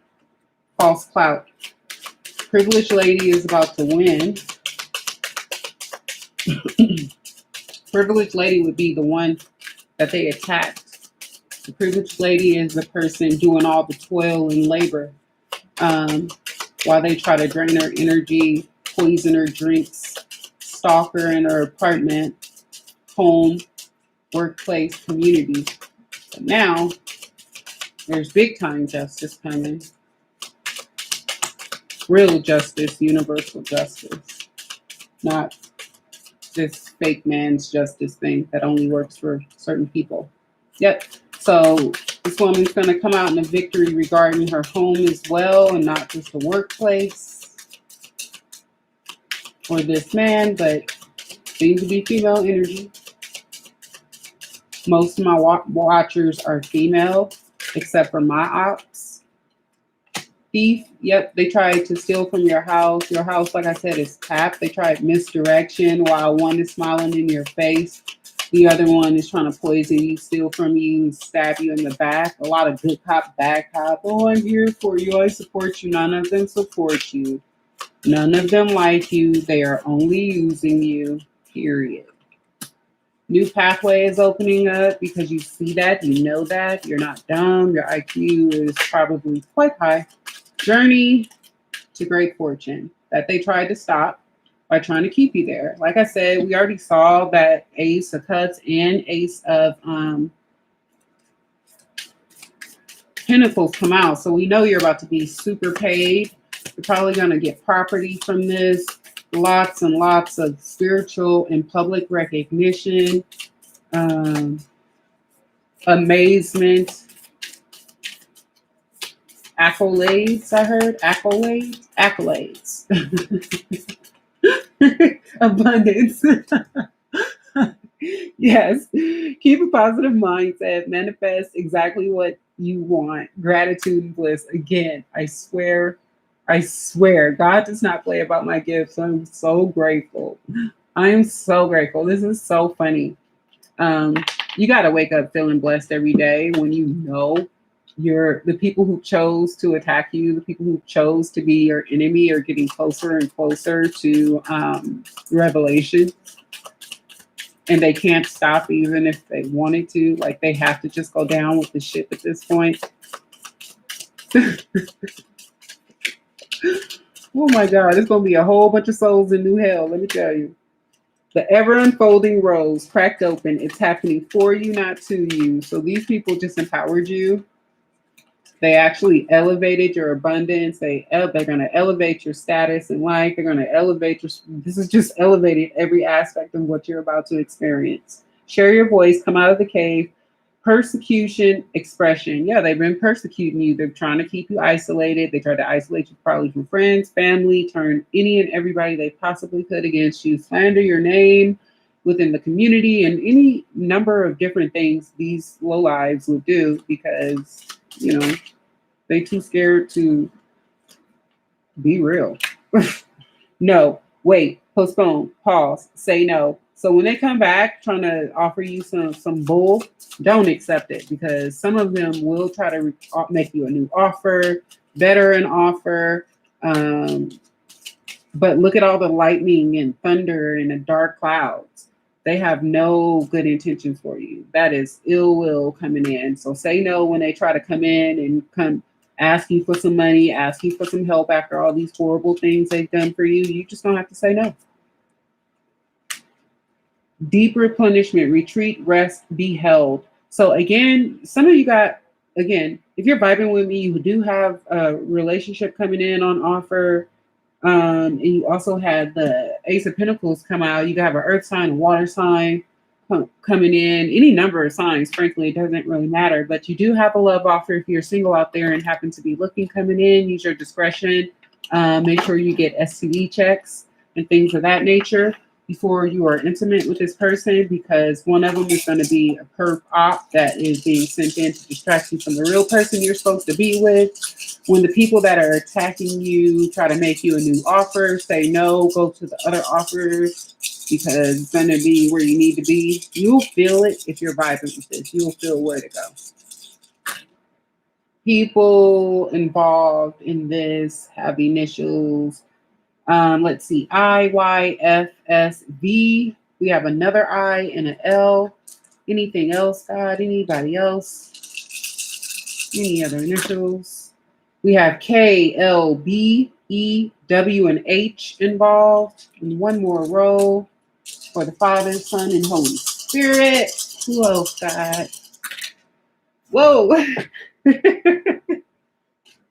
S1: false clout. Privileged lady is about to win. Privileged lady would be the one that they attacked. The privileged lady is the person doing all the toil and labor, while they try to drain her energy, poison her drinks, stalk her in her apartment, home, workplace, community. But now there's big time justice coming. Real justice, universal justice, not this fake man's justice thing that only works for certain people. Yep. So this woman's going to come out in a victory regarding her home as well, and not just the workplace or this man, but seems to be female energy. Most of my watchers are female, except for my ops. Thief, yep, they tried to steal from your house. Your house, like I said, is tapped. They tried misdirection. While one is smiling in your face, the other one is trying to poison you, steal from you, and stab you in the back. A lot of good cop, bad cop. Oh, I'm here for you. I support you. None of them support you. None of them like you. They are only using you, period. New pathway is opening up because you see that, you know that. You're not dumb. Your IQ is probably quite high. Journey to great fortune that they tried to stop by trying to keep you there. Like I said, we already saw that Ace of Cups and Ace of Pentacles come out. So we know you're about to be super paid. You're probably going to get property from this. Lots and lots of spiritual and public recognition. Amazement. Accolades, I heard. Accolades. Abundance. Yes. Keep a positive mindset. Manifest exactly what you want. Gratitude and bliss. Again, I swear, God does not play about my gifts. I'm so grateful. I am so grateful. This is so funny. You got to wake up feeling blessed every day when you know the people who chose to attack you, the people who chose to be your enemy are getting closer and closer to revelation. And they can't stop even if they wanted to. Like, they have to just go down with the ship at this point. Oh my God, there's going to be a whole bunch of souls in new hell, let me tell you. The ever unfolding rose cracked open. It's happening for you, not to you. So these people just empowered you. They actually elevated your abundance. They're going to elevate your status in life. They're going to elevate this is just elevated every aspect of what you're about to experience. Share your voice, come out of the cave. Persecution, expression. Yeah, they've been persecuting you. They're trying to keep you isolated. They tried to isolate you probably from friends, family, turn any and everybody they possibly could against you, slander your name within the community, and any number of different things these lowlives would do because, you know, they too scared to be real. No, wait, postpone, pause, say no. So when they come back trying to offer you some bull, don't accept it, because some of them will try to make you a new offer, better an offer. But look at all the lightning and thunder and the dark clouds. They have no good intentions for you. That is ill will coming in. So say no when they try to come in and come ask you for some money, ask you for some help after all these horrible things they've done for you. You just don't have to say no. Deep replenishment, retreat, rest, be held. So again, some of you if you're vibing with me, you do have a relationship coming in on offer. And you also had the Ace of Pentacles come out. You have an earth sign, a water sign coming in, any number of signs. Frankly, it doesn't really matter, but you do have a love offer. If you're single out there and happen to be looking coming in, use your discretion. Make sure you get STD checks and things of that nature. before you are intimate with this person, because one of them is going to be a perp op that is being sent in to distract you from the real person you're supposed to be with. When the people that are attacking you try to make you a new offer, say no, go to the other offers because it's going to be where you need to be. You'll feel it if you're vibing with this. You'll feel where to go. People involved in this have initials. Let's see, IYFSV. We have another I and an L. Anything else, God? Anybody else? Any other initials? We have K, L, B, E, W, and H involved. And one more row for the Father, Son, and Holy Spirit. Who else, God? Whoa.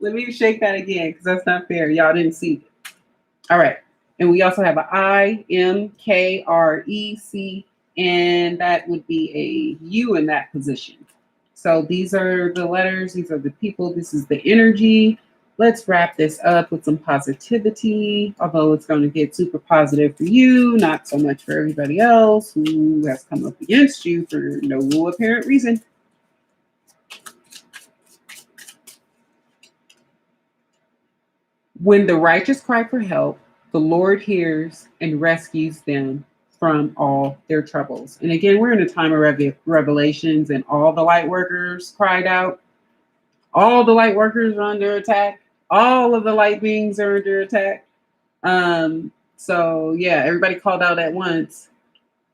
S1: Let me shake that again because that's not fair. Y'all didn't see it. All right. And we also have an IMKREC, and that would be a U in that position. So these are the letters. These are the people. This is the energy. Let's wrap this up with some positivity, although it's going to get super positive for you, not so much for everybody else who has come up against you for no apparent reason. When the righteous cry for help, the Lord hears and rescues them from all their troubles. And again, we're in a time of revelations, and all the light workers cried out. All the light workers are under attack. All of the light beings are under attack. So yeah, everybody called out at once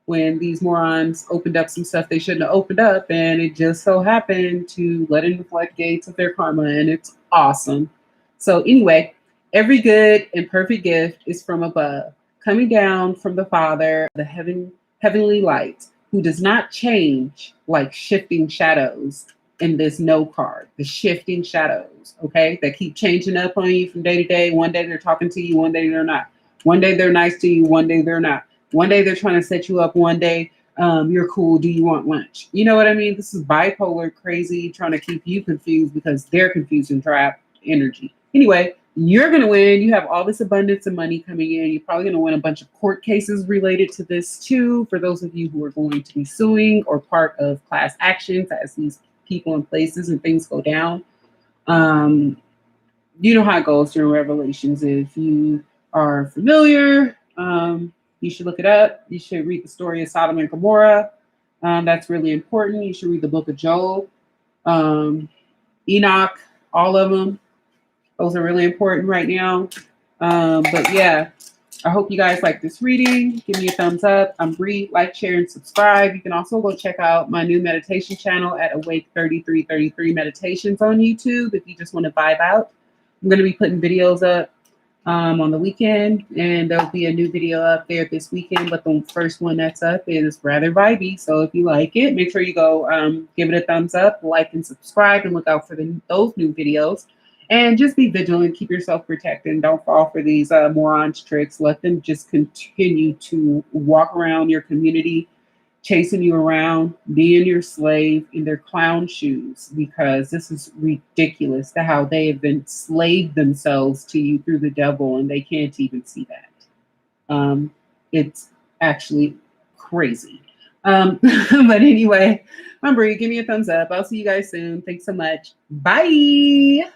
S1: when these morons opened up some stuff they shouldn't have opened up, and it just so happened to let in the floodgates of their karma, and it's awesome. So anyway, every good and perfect gift is from above, coming down from the Father, the heavenly light, who does not change like shifting shadows in this no card. The shifting shadows, okay, that keep changing up on you from day to day. One day they're talking to you, one day they're not. One day they're nice to you, one day they're not. One day they're trying to set you up, one day you're cool, do you want lunch? You know what I mean? This is bipolar crazy, trying to keep you confused because they're confused and trapped energy. Anyway, you're going to win. You have all this abundance of money coming in. You're probably going to win a bunch of court cases related to this too, for those of you who are going to be suing or part of class actions as these people and places and things go down. You know how it goes during Revelations. If you are familiar, you should look it up. You should read the story of Sodom and Gomorrah. That's really important. You should read the book of Job, Enoch, all of them. Those are really important right now. But yeah, I hope you guys like this reading. Give me a thumbs up. I'm Bri. Like, share, and subscribe. You can also go check out my new meditation channel at Awake 3333 Meditations on YouTube if you just want to vibe out. I'm going to be putting videos up on the weekend, and there'll be a new video up there this weekend, but the first one that's up is rather vibey. So if you like it, make sure you go give it a thumbs up, like, and subscribe, and look out for those new videos. And just be vigilant, keep yourself protected, and don't fall for these morons tricks. Let them just continue to walk around your community, chasing you around, being your slave in their clown shoes, because this is ridiculous to how they have enslaved themselves to you through the devil, and they can't even see that. It's actually crazy. But anyway, I'm Bri. Give me a thumbs up. I'll see you guys soon. Thanks so much. Bye.